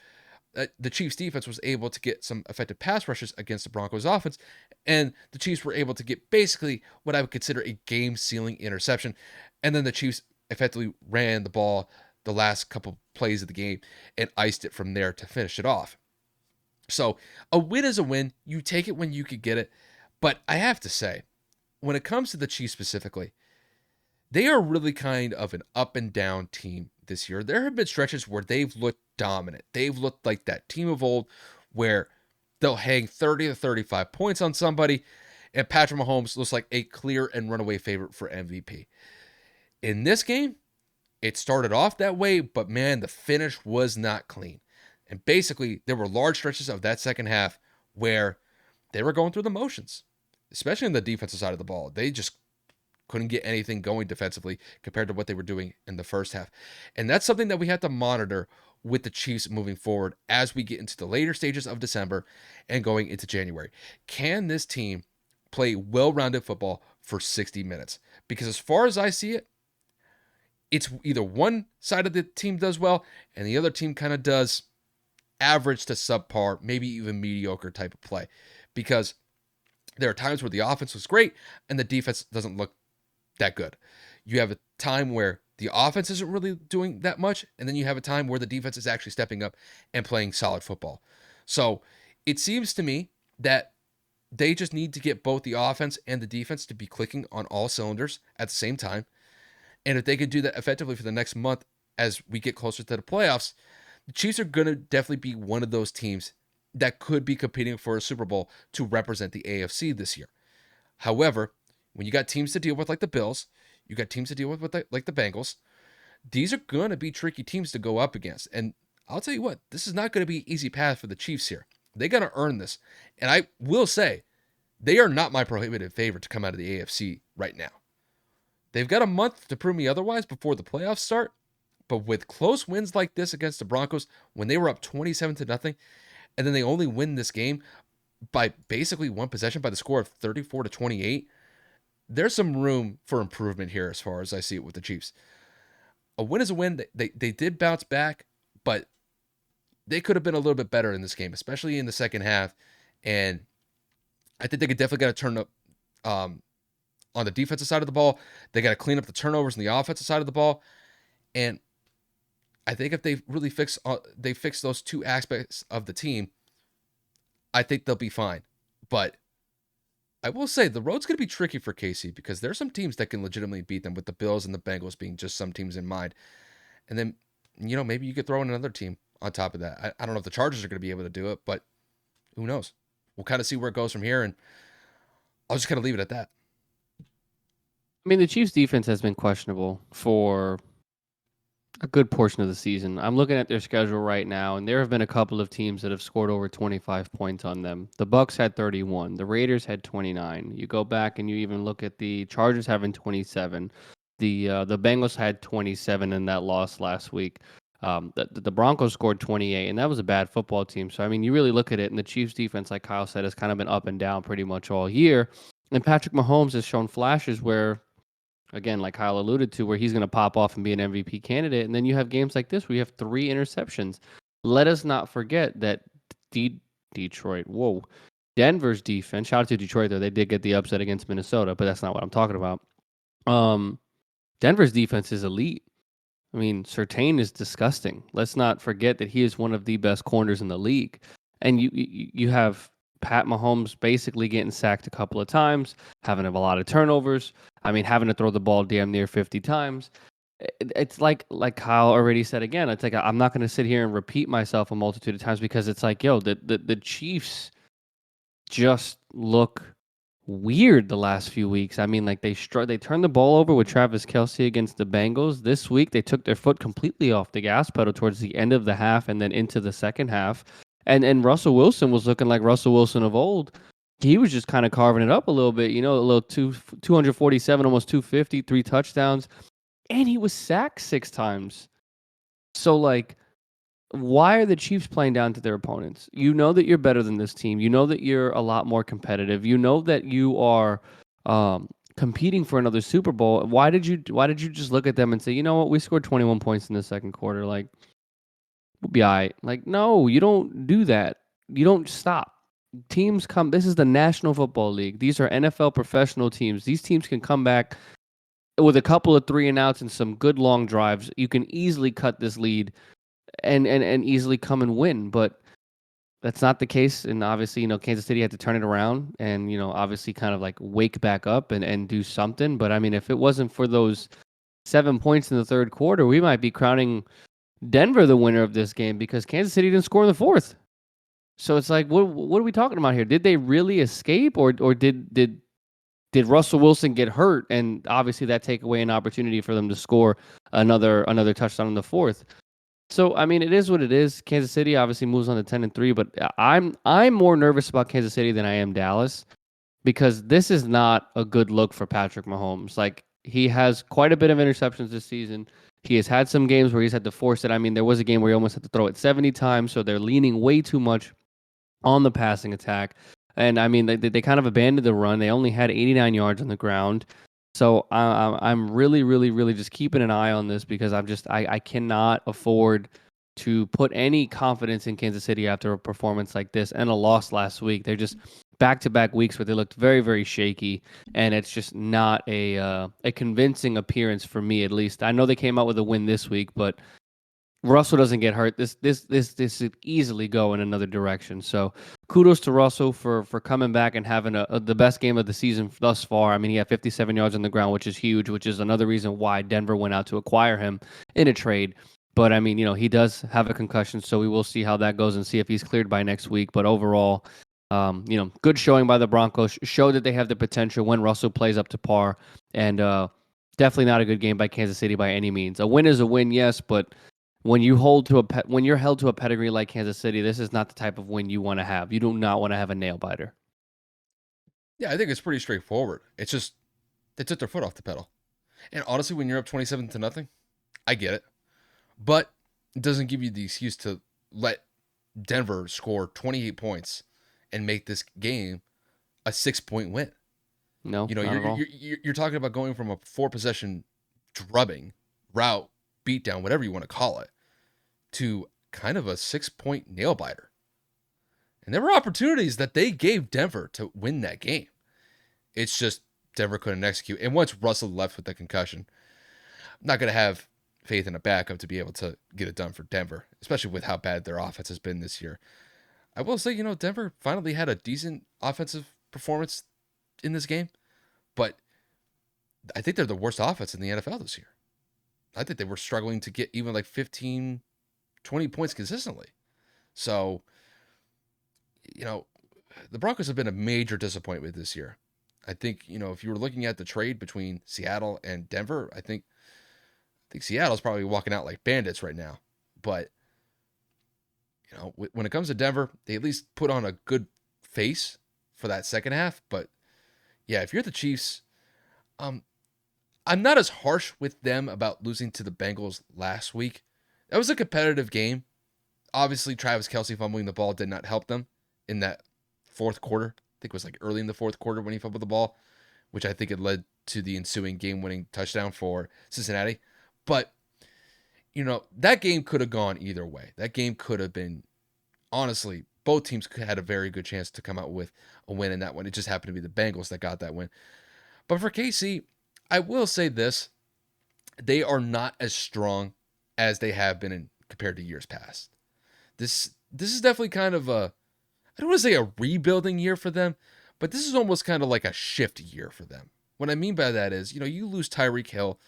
the Chiefs defense was able to get some effective pass rushes against the Broncos offense, and the Chiefs were able to get basically what I would consider a game-sealing interception. And then the Chiefs effectively ran the ball the last couple plays of the game and iced it from there to finish it off. So a win is a win. You take it when you could get it. But I have to say, when it comes to the Chiefs specifically, they are really kind of an up and down team this year. There have been stretches where they've looked dominant. They've looked like that team of old where they'll hang 30 to 35 points on somebody, and Patrick Mahomes looks like a clear and runaway favorite for MVP. In this game, it started off that way, but man, the finish was not clean. And basically, there were large stretches of that second half where they were going through the motions, especially on the defensive side of the ball. They just couldn't get anything going defensively compared to what they were doing in the first half. And that's something that we have to monitor with the Chiefs moving forward as we get into the later stages of December and going into January. Can this team play well-rounded football for 60 minutes? Because as far as I see it, it's either one side of the team does well and the other team kind of does average to subpar, maybe even mediocre type of play. Because there are times where the offense was great and the defense doesn't look that good. You have a time where the offense isn't really doing that much, and then you have a time where the defense is actually stepping up and playing solid football. So it seems to me that they just need to get both the offense and the defense to be clicking on all cylinders at the same time. And if they could do that effectively for the next month as we get closer to the playoffs, The Chiefs are going to definitely be one of those teams that could be competing for a Super Bowl to represent the AFC this year. However, when you got teams to deal with like the Bills, you got teams to deal with like the Bengals, these are going to be tricky teams to go up against. And I'll tell you what, this is not going to be an easy path for the Chiefs here. They got to earn this. And I will say, they are not my prohibitive favorite to come out of the AFC right now. They've got a month to prove me otherwise before the playoffs start. But with close wins like this against the Broncos, when they were up 27 to nothing, and then they only win this game by basically one possession by the score of 34 to 28, there's some room for improvement here as far as I see it with the Chiefs. A win is a win. They did bounce back, but they could have been a little bit better in this game, especially in the second half. And I think they could definitely got to turn up on the defensive side of the ball. They got to clean up the turnovers on the offensive side of the ball. And I think if they really fix those two aspects of the team, I think they'll be fine. But I will say the road's going to be tricky for KC because there's some teams that can legitimately beat them, with the Bills and the Bengals being just some teams in mind. And then, maybe you could throw in another team on top of that. I don't know if the Chargers are going to be able to do it, but who knows? We'll kind of see where it goes from here, and I'll just kind of leave it at that. I mean, the Chiefs' defense has been questionable for a good portion of the season. I'm looking at their schedule right now, and there have been a couple of teams that have scored over 25 points on them. The Bucks had 31, the Raiders had 29. You go back and you even look at the Chargers having 27. The Bengals had 27 in that loss last week. The Broncos scored 28, and that was a bad football team. So I mean, you really look at it, and the Chiefs' defense, like Kyle said, has kind of been up and down pretty much all year. And Patrick Mahomes has shown flashes where, again, like Kyle alluded to, where he's going to pop off and be an MVP candidate. And then you have games like this where you have 3 interceptions. Let us not forget that Denver's defense, shout out to Detroit, though. They did get the upset against Minnesota, but that's not what I'm talking about. Denver's defense is elite. I mean, Surtain is disgusting. Let's not forget that he is one of the best corners in the league. And you have Pat Mahomes basically getting sacked a couple of times, having a lot of turnovers. I mean, having to throw the ball damn near 50 times. It's like Kyle already said again. It's like I'm not going to sit here and repeat myself a multitude of times because it's like, yo, the Chiefs just look weird the last few weeks. I mean, like they turned the ball over with Travis Kelce against the Bengals. This week, they took their foot completely off the gas pedal towards the end of the half and then into the second half. And Russell Wilson was looking like Russell Wilson of old. He was just kind of carving it up a little bit, a little 247, almost 250, 3 touchdowns. And he was sacked 6 times. So, like, why are the Chiefs playing down to their opponents? You know that you're better than this team. You know that you're a lot more competitive. You know that you are competing for another Super Bowl. Why did you just look at them and say, you know what, we scored 21 points in the second quarter? Like, we'll be all right. Like, no, you don't do that. You don't stop. Teams come. This is the National Football League. These are NFL professional teams. These teams can come back with a couple of 3 and outs and some good long drives. You can easily cut this lead and easily come and win. But that's not the case. And obviously, Kansas City had to turn it around and, obviously kind of like wake back up and do something. But I mean, if it wasn't for those 7 points in the third quarter, we might be crowning Denver the winner of this game because Kansas City didn't score in the fourth. So it's like, what are we talking about here? Did they really escape, or did Russell Wilson get hurt, and obviously that take away an opportunity for them to score another touchdown in the fourth? So I mean, it is what it is. Kansas City obviously moves on to 10-3, but I'm more nervous about Kansas City than I am Dallas because this is not a good look for Patrick Mahomes. Like, he has quite a bit of interceptions this season. He has had some games where he's had to force it. I mean, there was a game where he almost had to throw it 70 times, so they're leaning way too much on the passing attack. And I mean, they kind of abandoned the run. They only had 89 yards on the ground. So I'm really, really, really just keeping an eye on this because I cannot afford to put any confidence in Kansas City after a performance like this and a loss last week. They're just back-to-back weeks where they looked very, very shaky, and it's just not a convincing appearance for me, at least. I know they came out with a win this week, but Russell doesn't get hurt, this could easily go in another direction. So kudos to Russell for coming back and having the best game of the season thus far. I mean, he had 57 yards on the ground, which is huge, which is another reason why Denver went out to acquire him in a trade. But I mean, he does have a concussion, so we will see how that goes and see if he's cleared by next week. But overall, good showing by the Broncos. Show that they have the potential when Russell plays up to par, and definitely not a good game by Kansas City by any means. A win is a win, yes, but when when you're held to a pedigree like Kansas City, this is not the type of win you want to have. You do not want to have a nail biter. Yeah, I think it's pretty straightforward. It's just they took their foot off the pedal. And honestly, when you're up 27 to nothing, I get it. But it doesn't give you the excuse to let Denver score 28 points and make this game a 6-point win. No, You know, not you're at all. you're you're talking about going from a 4 possession drubbing, route, beatdown, whatever you want to call it, to kind of a 6-point nail biter. And there were opportunities that they gave Denver to win that game. It's just Denver couldn't execute. And once Russell left with the concussion, I'm not going to have faith in a backup to be able to get it done for Denver, especially with how bad their offense has been this year. I will say, Denver finally had a decent offensive performance in this game, but I think they're the worst offense in the NFL this year. I think they were struggling to get even like 15, 20 points consistently. So, you know, the Broncos have been a major disappointment this year. I think, if you were looking at the trade between Seattle and Denver, I think Seattle's probably walking out like bandits right now. But, when it comes to Denver, they at least put on a good face for that second half. But yeah, if you're the Chiefs, um, I'm not as harsh with them about losing to the Bengals last week. That was a competitive game. Obviously, Travis Kelsey fumbling the ball did not help them in that fourth quarter. I think it was like early in the fourth quarter when he fumbled the ball, which I think had led to the ensuing game-winning touchdown for Cincinnati. But, that game could have gone either way. That game could have been, honestly, both teams had a very good chance to come out with a win in that one. It just happened to be the Bengals that got that win. But for KC, I will say this. They are not as strong as they have been compared to years past. This is definitely kind of I don't want to say a rebuilding year for them, but this is almost kind of like a shift year for them. What I mean by that is, you lose Tyreek Hill,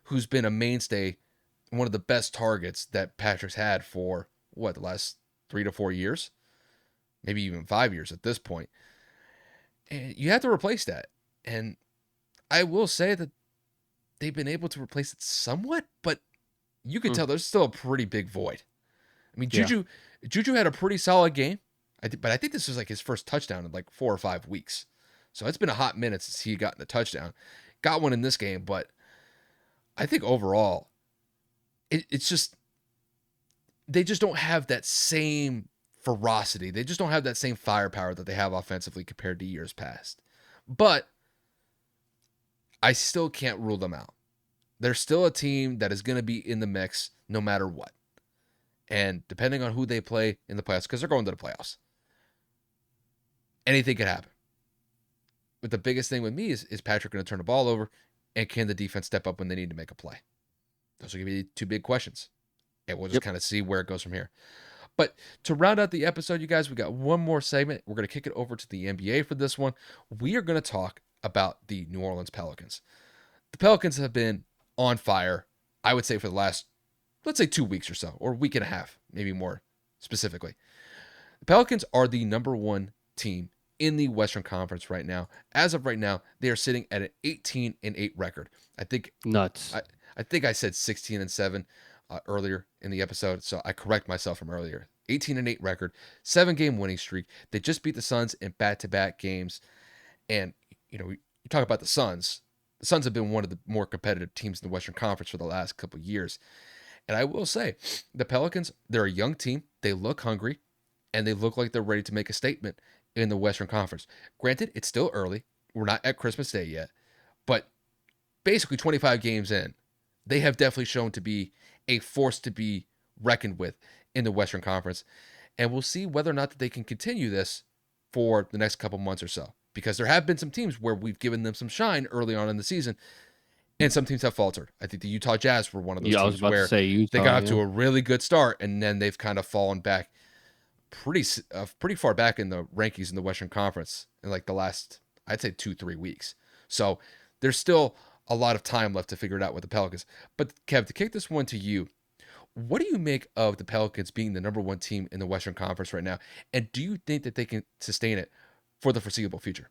who's been a mainstay, one of the best targets that Patrick's had for the last 3 to 4 years, maybe even 5 years at this point. And you have to replace that. And I will say that they've been able to replace it somewhat, but you could Hmm. tell there's still a pretty big void. I mean, Yeah. Juju had a pretty solid game, but I think this was like his first touchdown in like 4 or 5 weeks. So it's been a hot minute since he got a touchdown. Got one in this game, but I think overall, it's just they just don't have that same ferocity. They just don't have that same firepower that they have offensively compared to years past. But I still can't rule them out. They're still a team that is going to be in the mix no matter what. And depending on who they play in the playoffs, because they're going to the playoffs, anything could happen. But the biggest thing with me is Patrick going to turn the ball over, and can the defense step up when they need to make a play? Those are going to be two big questions. And we'll just Yep. kind of see where it goes from here. But to round out the episode, you guys, we got one more segment. We're going to kick it over to the NBA for this one. We are going to talk about the New Orleans Pelicans. The Pelicans have been on fire, I would say, for the last, let's say, 2 weeks or so, or a week and a half, maybe more specifically. The Pelicans are the number one team in the Western Conference right now. As of right now, they are sitting at an 18-8 record. I think Nuts. I, I think I said 16-7 earlier in the episode, so I correct myself from earlier. 18-8 record, 7-game winning streak. They just beat the Suns in back-to-back games, and you talk about the Suns. The Suns have been one of the more competitive teams in the Western Conference for the last couple of years. And I will say, the Pelicans, they're a young team. They look hungry, and they look like they're ready to make a statement in the Western Conference. Granted, it's still early. We're not at Christmas Day yet. But basically 25 games in, they have definitely shown to be a force to be reckoned with in the Western Conference. And we'll see whether or not that they can continue this for the next couple months or so. Because there have been some teams where we've given them some shine early on in the season, and some teams have faltered. I think the Utah Jazz were one of those Yeah, I was teams about to where say they got Utah. off to Yeah. a really good start, and then they've kind of fallen back pretty far back in the rankings in the Western Conference in like the last, I'd say, 2 3 weeks. So there's still a lot of time left to figure it out with the Pelicans. But Kev, to kick this one to you, What do you make of the Pelicans being the number one team in the Western Conference right now? And do you think that they can sustain it for the foreseeable future?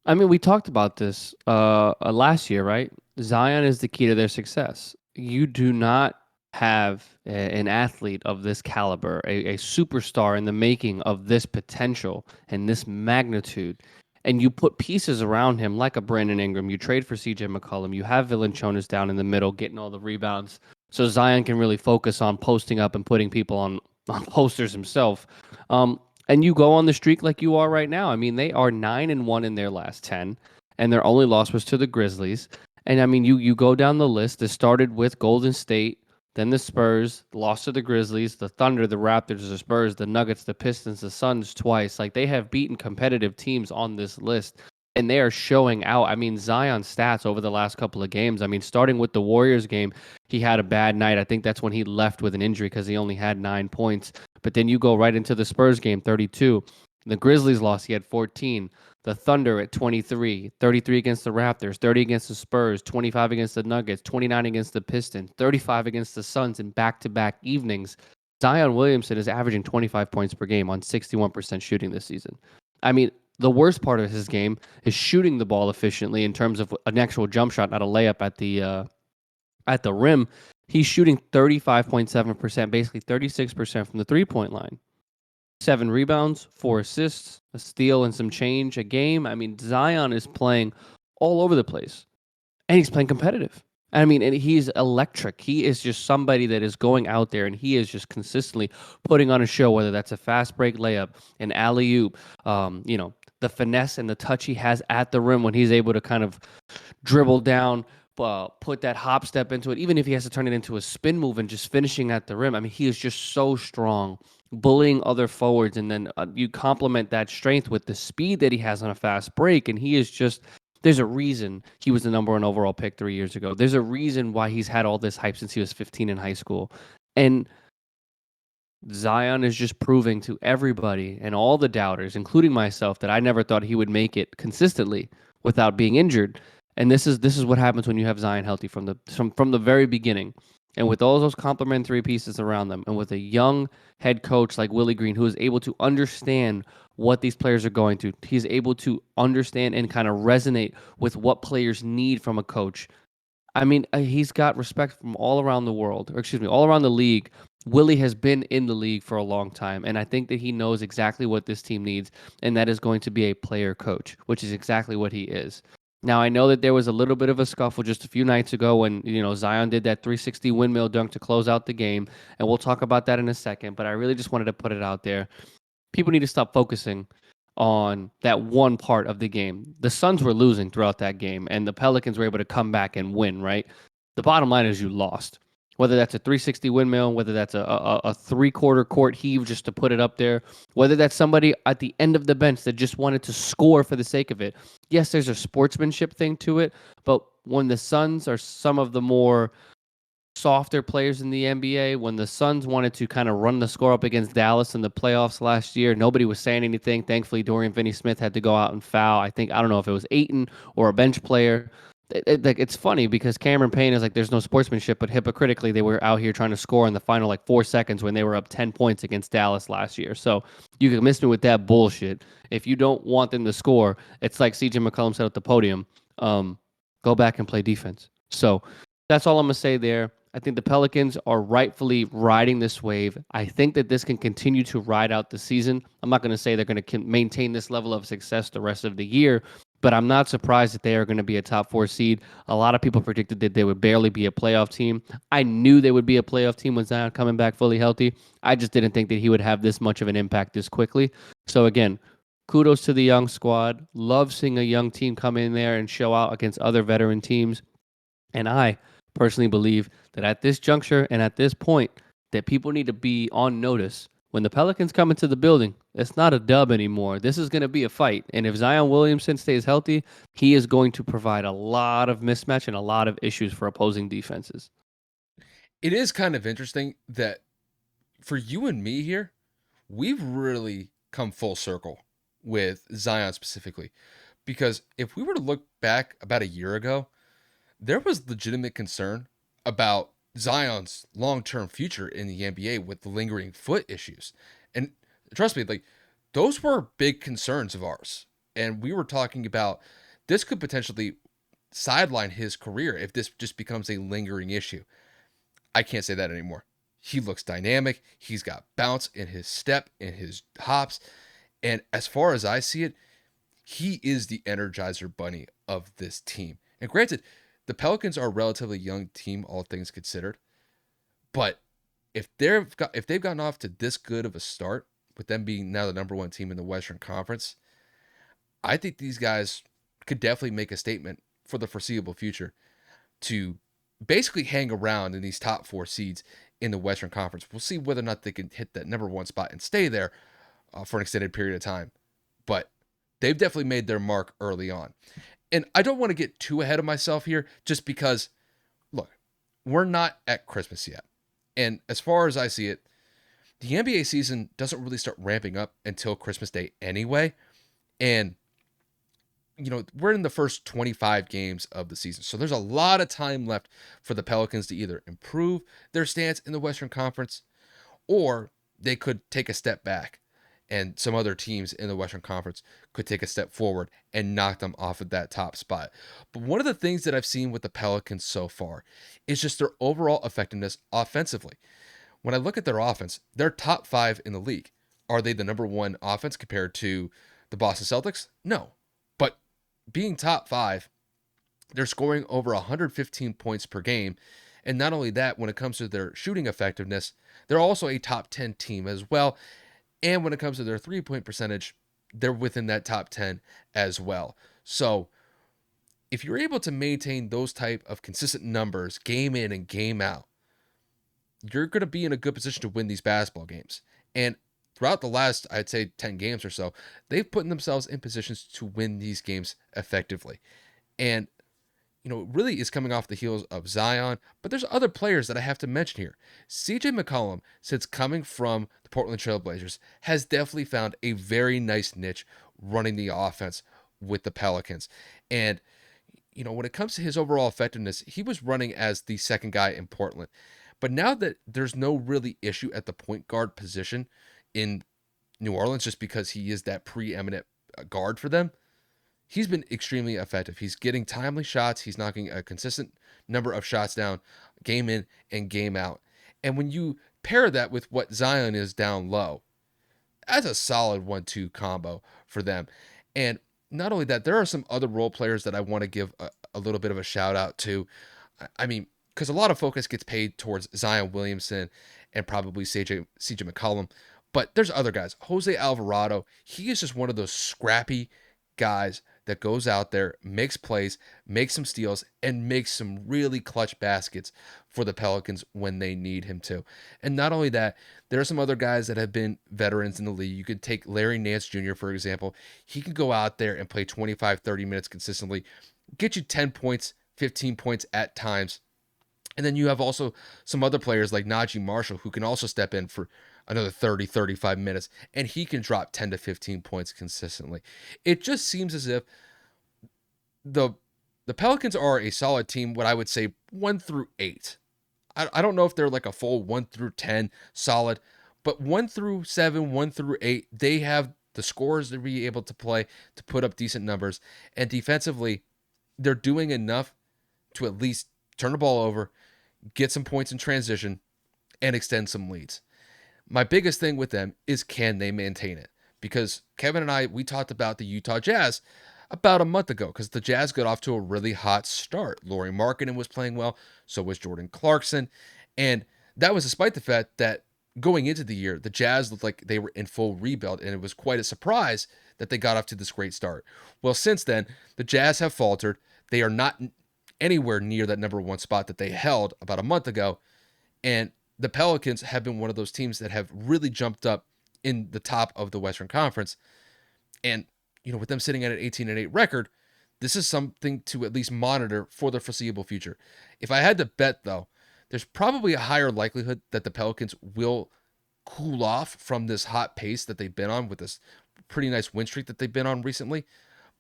I mean, we talked about this last year, right? Zion is the key to their success. You do not have an athlete of this caliber, a superstar in the making of this potential and this magnitude, and you put pieces around him like a Brandon Ingram. You trade for CJ McCollum. You have Valanciunas down in the middle, getting all the rebounds, so Zion can really focus on posting up and putting people on posters himself. Um, and you go on the streak like you are right now. I mean, they are 9-1 in their last 10, and their only loss was to the Grizzlies. And I mean, you go down the list. It started with Golden State, then the Spurs, lost to the Grizzlies, the Thunder, the Raptors, the Spurs, the Nuggets, the Pistons, the Suns twice. Like they have beaten competitive teams on this list, and they are showing out. I mean, Zion's stats over the last couple of games. I mean, starting with the Warriors game, he had a bad night. I think that's when he left with an injury because he only had 9 points. But then you go right into the Spurs game, 32. The Grizzlies lost, he had 14. The Thunder at 23, 33 against the Raptors, 30 against the Spurs, 25 against the Nuggets, 29 against the Pistons, 35 against the Suns in back-to-back evenings. Zion Williamson is averaging 25 points per game on 61% shooting this season. I mean, the worst part of his game is shooting the ball efficiently in terms of an actual jump shot, not a layup at the rim. He's shooting 35.7%, basically 36% from the three-point line. 7 rebounds, 4 assists, a steal, and some change a game. I mean, Zion is playing all over the place, and he's playing competitive. I mean, and he's electric. He is just somebody that is going out there and he is just consistently putting on a show, whether that's a fast break layup, an alley oop, the finesse and the touch he has at the rim when he's able to kind of dribble down, put that hop step into it, even if he has to turn it into a spin move and just finishing at the rim. I mean, he is just so strong, bullying other forwards. And then you complement that strength with the speed that he has on a fast break. And he is just, there's a reason he was the number one overall pick 3 years ago. There's a reason why he's had all this hype since he was 15 in high school. And Zion is just proving to everybody and all the doubters, including myself, that I never thought he would make it consistently without being injured. And this is what happens when you have Zion healthy from the very beginning. And with all those complementary pieces around them, and with a young head coach like Willie Green, who is able to understand what these players are going through, he's able to understand and kind of resonate with what players need from a coach. I mean, he's got respect from all around the world, or excuse me, all around the league. Willie has been in the league for a long time, and I think that he knows exactly what this team needs, and that is going to be a player coach, which is exactly what he is. Now, I know that there was a little bit of a scuffle just a few nights ago when, Zion did that 360 windmill dunk to close out the game, and we'll talk about that in a second, but I really just wanted to put it out there. People need to stop focusing on that one part of the game. The Suns were losing throughout that game, and the Pelicans were able to come back and win, right? The bottom line is you lost. Whether that's a 360 windmill, whether that's a three-quarter court heave just to put it up there, whether that's somebody at the end of the bench that just wanted to score for the sake of it. Yes, there's a sportsmanship thing to it, but when the Suns are some of the more softer players in the NBA. When the Suns wanted to kind of run the score up against Dallas in the playoffs last year, nobody was saying anything. Thankfully, Dorian Finney-Smith had to go out and foul. I don't know if it was Aiton or a bench player. It's funny because Cameron Payne is like, there's no sportsmanship, but hypocritically, they were out here trying to score in the final 4 seconds when they were up 10 points against Dallas last year. So you can miss me with that bullshit. If you don't want them to score, it's like CJ McCollum said at the podium, go back and play defense. So that's all I'm going to say there. I think the Pelicans are rightfully riding this wave. I think that this can continue to ride out the season. I'm not going to say they're going to maintain this level of success the rest of the year, but I'm not surprised that they are going to be a top 4 seed. A lot of people predicted that they would barely be a playoff team. I knew they would be a playoff team with Zion coming back fully healthy. I just didn't think that he would have this much of an impact this quickly. So again, kudos to the young squad. Love seeing a young team come in there and show out against other veteran teams. And I personally believe that at this juncture and at this point, that people need to be on notice. When the Pelicans come into the building, it's not a dub anymore. This is going to be a fight. And if Zion Williamson stays healthy, he is going to provide a lot of mismatch and a lot of issues for opposing defenses. It is kind of interesting that for you and me here, we've really come full circle with Zion specifically. Because if we were to look back about a year ago, there was legitimate concern about Zion's long-term future in the NBA with the lingering foot issues. And trust me, like those were big concerns of ours. And we were talking about this could potentially sideline his career if this just becomes a lingering issue. I can't say that anymore. He looks dynamic. He's got bounce in his step, in his hops. And as far as I see it, he is the energizer bunny of this team. And granted, the Pelicans are a relatively young team, all things considered. But if they've gotten off to this good of a start, with them being now the number one team in the Western Conference, I think these guys could definitely make a statement for the foreseeable future to basically hang around in these top four seeds in the Western Conference. We'll see whether or not they can hit that number one spot and stay there for an extended period of time. But they've definitely made their mark early on. And I don't want to get too ahead of myself here just because, look, we're not at Christmas yet. And as far as I see it, the NBA season doesn't really start ramping up until Christmas Day anyway. And we're in the first 25 games of the season. So there's a lot of time left for the Pelicans to either improve their stance in the Western Conference or they could take a step back and some other teams in the Western Conference could take a step forward and knock them off of that top spot. But one of the things that I've seen with the Pelicans so far is just their overall effectiveness offensively. When I look at their offense, they're top 5 in the league. Are they the number 1 offense compared to the Boston Celtics? No. But being top 5, they're scoring over 115 points per game. And not only that, when it comes to their shooting effectiveness, they're also a top 10 team as well. And when it comes to their 3-point percentage, they're within that top 10 as well. So if you're able to maintain those type of consistent numbers game in and game out, you're going to be in a good position to win these basketball games. And throughout the last, I'd say 10 games or so, they've put themselves in positions to win these games effectively. And it really is coming off the heels of Zion, but there's other players that I have to mention here. CJ McCollum, since coming from the Portland Trailblazers, has definitely found a very nice niche running the offense with the Pelicans. And, when it comes to his overall effectiveness, he was running as the second guy in Portland. But now that there's no really issue at the point guard position in New Orleans, just because he is that preeminent guard for them, he's been extremely effective. He's getting timely shots. He's knocking a consistent number of shots down game in and game out. And when you pair that with what Zion is down low, that's a solid 1-2 combo for them. And not only that, there are some other role players that I want to give a little bit of a shout out to. I mean, because a lot of focus gets paid towards Zion Williamson and probably CJ McCollum. But there's other guys. Jose Alvarado, he is just one of those scrappy guys that goes out there, makes plays, makes some steals, and makes some really clutch baskets for the Pelicans when they need him to. And not only that, there are some other guys that have been veterans in the league. You could take Larry Nance Jr., for example. He could go out there and play 25, 30 minutes consistently, get you 10 points, 15 points at times. And then you have also some other players like Najee Marshall who can also step in for another 30, 35 minutes, and he can drop 10 to 15 points consistently. It just seems as if the the Pelicans are a solid team, what I would say 1 through 8. I don't know if they're like a full 1 through 10 solid, but 1 through 7, 1 through 8, they have the scores to be able to play to put up decent numbers. And defensively, they're doing enough to at least turn the ball over, get some points in transition, and extend some leads. My biggest thing with them is can they maintain it? Because Kevin and I, we talked about the Utah Jazz about a month ago because the Jazz got off to a really hot start. Lauri Markkanen was playing well, so was Jordan Clarkson. And that was despite the fact that going into the year, the Jazz looked like they were in full rebuild, and it was quite a surprise that they got off to this great start. Well, since then, the Jazz have faltered. They are not anywhere near that number 1 spot that they held about a month ago. And the Pelicans have been one of those teams that have really jumped up in the top of the Western Conference. And, with them sitting at an 18-8 record, this is something to at least monitor for the foreseeable future. If I had to bet, though, there's probably a higher likelihood that the Pelicans will cool off from this hot pace that they've been on with this pretty nice win streak that they've been on recently.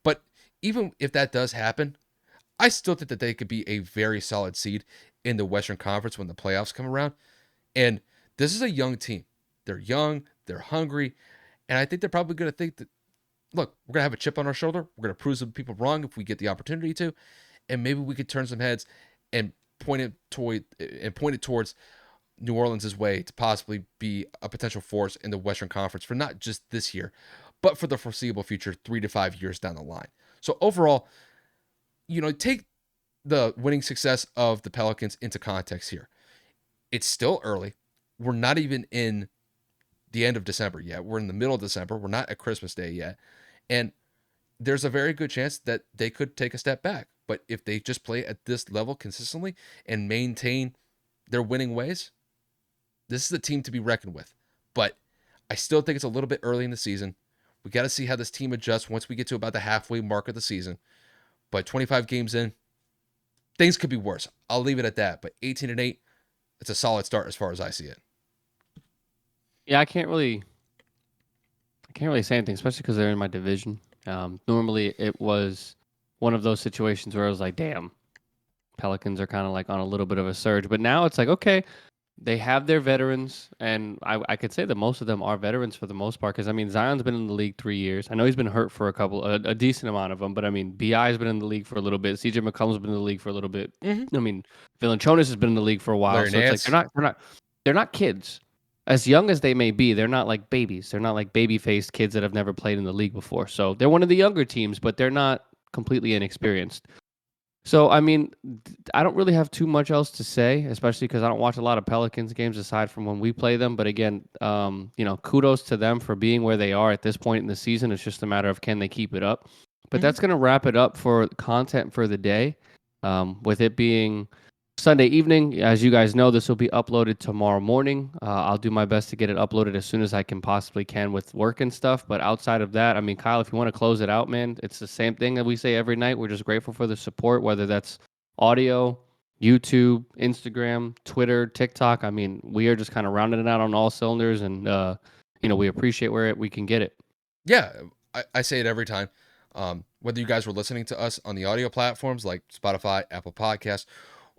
But even if that does happen, I still think that they could be a very solid seed in the Western Conference when the playoffs come around. And this is a young team. They're young, they're hungry, and I think they're probably going to think that, look, we're going to have a chip on our shoulder. We're going to prove some people wrong if we get the opportunity to, and maybe we could turn some heads and point it towards New Orleans' way to possibly be a potential force in the Western Conference for not just this year, but for the foreseeable future, 3 to 5 years down the line. So overall, take the winning success of the Pelicans into context here. It's still early. We're not even in the end of December yet. We're in the middle of December. We're not at Christmas Day yet. And there's a very good chance that they could take a step back. But if they just play at this level consistently and maintain their winning ways, this is a team to be reckoned with. But I still think it's a little bit early in the season. We got to see how this team adjusts once we get to about the halfway mark of the season. But 25 games in, things could be worse. I'll leave it at that. But 18-8, it's a solid start as far as I see it. Yeah, I can't really say anything, especially because they're in my division. Normally, it was one of those situations where I was like, "Damn, Pelicans are kind of like on a little bit of a surge." But now it's like, okay, they have their veterans, and I could say that most of them are veterans for the most part. Because I mean, Zion's been in the league 3 years. I know he's been hurt for a decent amount of them, but I mean, Bi's been in the league for a little bit. CJ McCollum's been in the league for a little bit. Mm-hmm. I mean, Valanciunas has been in the league for a while, Larry so it's like Nance. they're not kids. As young as they may be, they're not like babies. They're not like baby-faced kids that have never played in the league before. So they're one of the younger teams, but they're not completely inexperienced. So, I mean, I don't really have too much else to say, especially because I don't watch a lot of Pelicans games aside from when we play them. But again, kudos to them for being where they are at this point in the season. It's just a matter of can they keep it up. But Mm-hmm. that's going to wrap it up for content for the day. With it being Sunday evening, as you guys know, this will be uploaded tomorrow morning. I'll do my best to get it uploaded as soon as I can possibly can with work and stuff. But outside of that, I mean, Kyle, if you want to close it out, man, it's the same thing that we say every night. We're just grateful for the support, whether that's audio, YouTube, Instagram, Twitter, TikTok. I mean, we are just kind of rounding it out on all cylinders, and we appreciate where we can get it. Yeah, I say it every time. Whether you guys were listening to us on the audio platforms like Spotify, Apple Podcasts,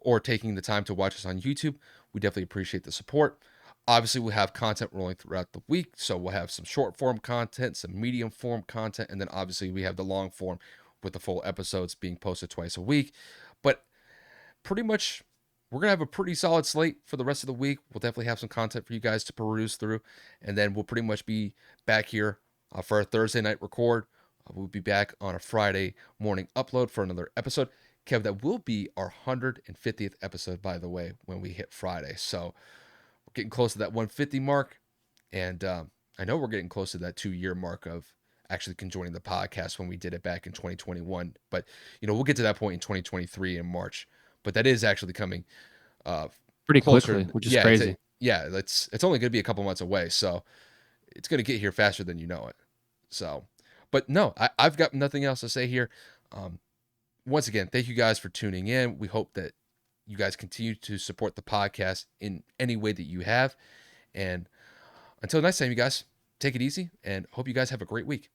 or taking the time to watch us on YouTube, we definitely appreciate the support. Obviously, we have content rolling throughout the week, so we'll have some short form content, some medium form content, and then obviously we have the long form with the full episodes being posted twice a week. But pretty much, we're going to have a pretty solid slate for the rest of the week. We'll definitely have some content for you guys to peruse through, and then we'll pretty much be back here for a Thursday night record. We'll be back on a Friday morning upload for another episode. Kev, that will be our 150th episode, by the way, when we hit Friday. So we're getting close to that 150 mark. And I know we're getting close to that 2-year mark of actually conjoining the podcast when we did it back in 2021. But, we'll get to that point in 2023 in March. But that is actually coming Pretty closer. quickly, which is Yeah, crazy. it's only going to be a couple months away. So it's going to get here faster than you know it. So, but no, I've got nothing else to say here. Once again, thank you guys for tuning in. We hope that you guys continue to support the podcast in any way that you have. And until next time, you guys, take it easy and hope you guys have a great week.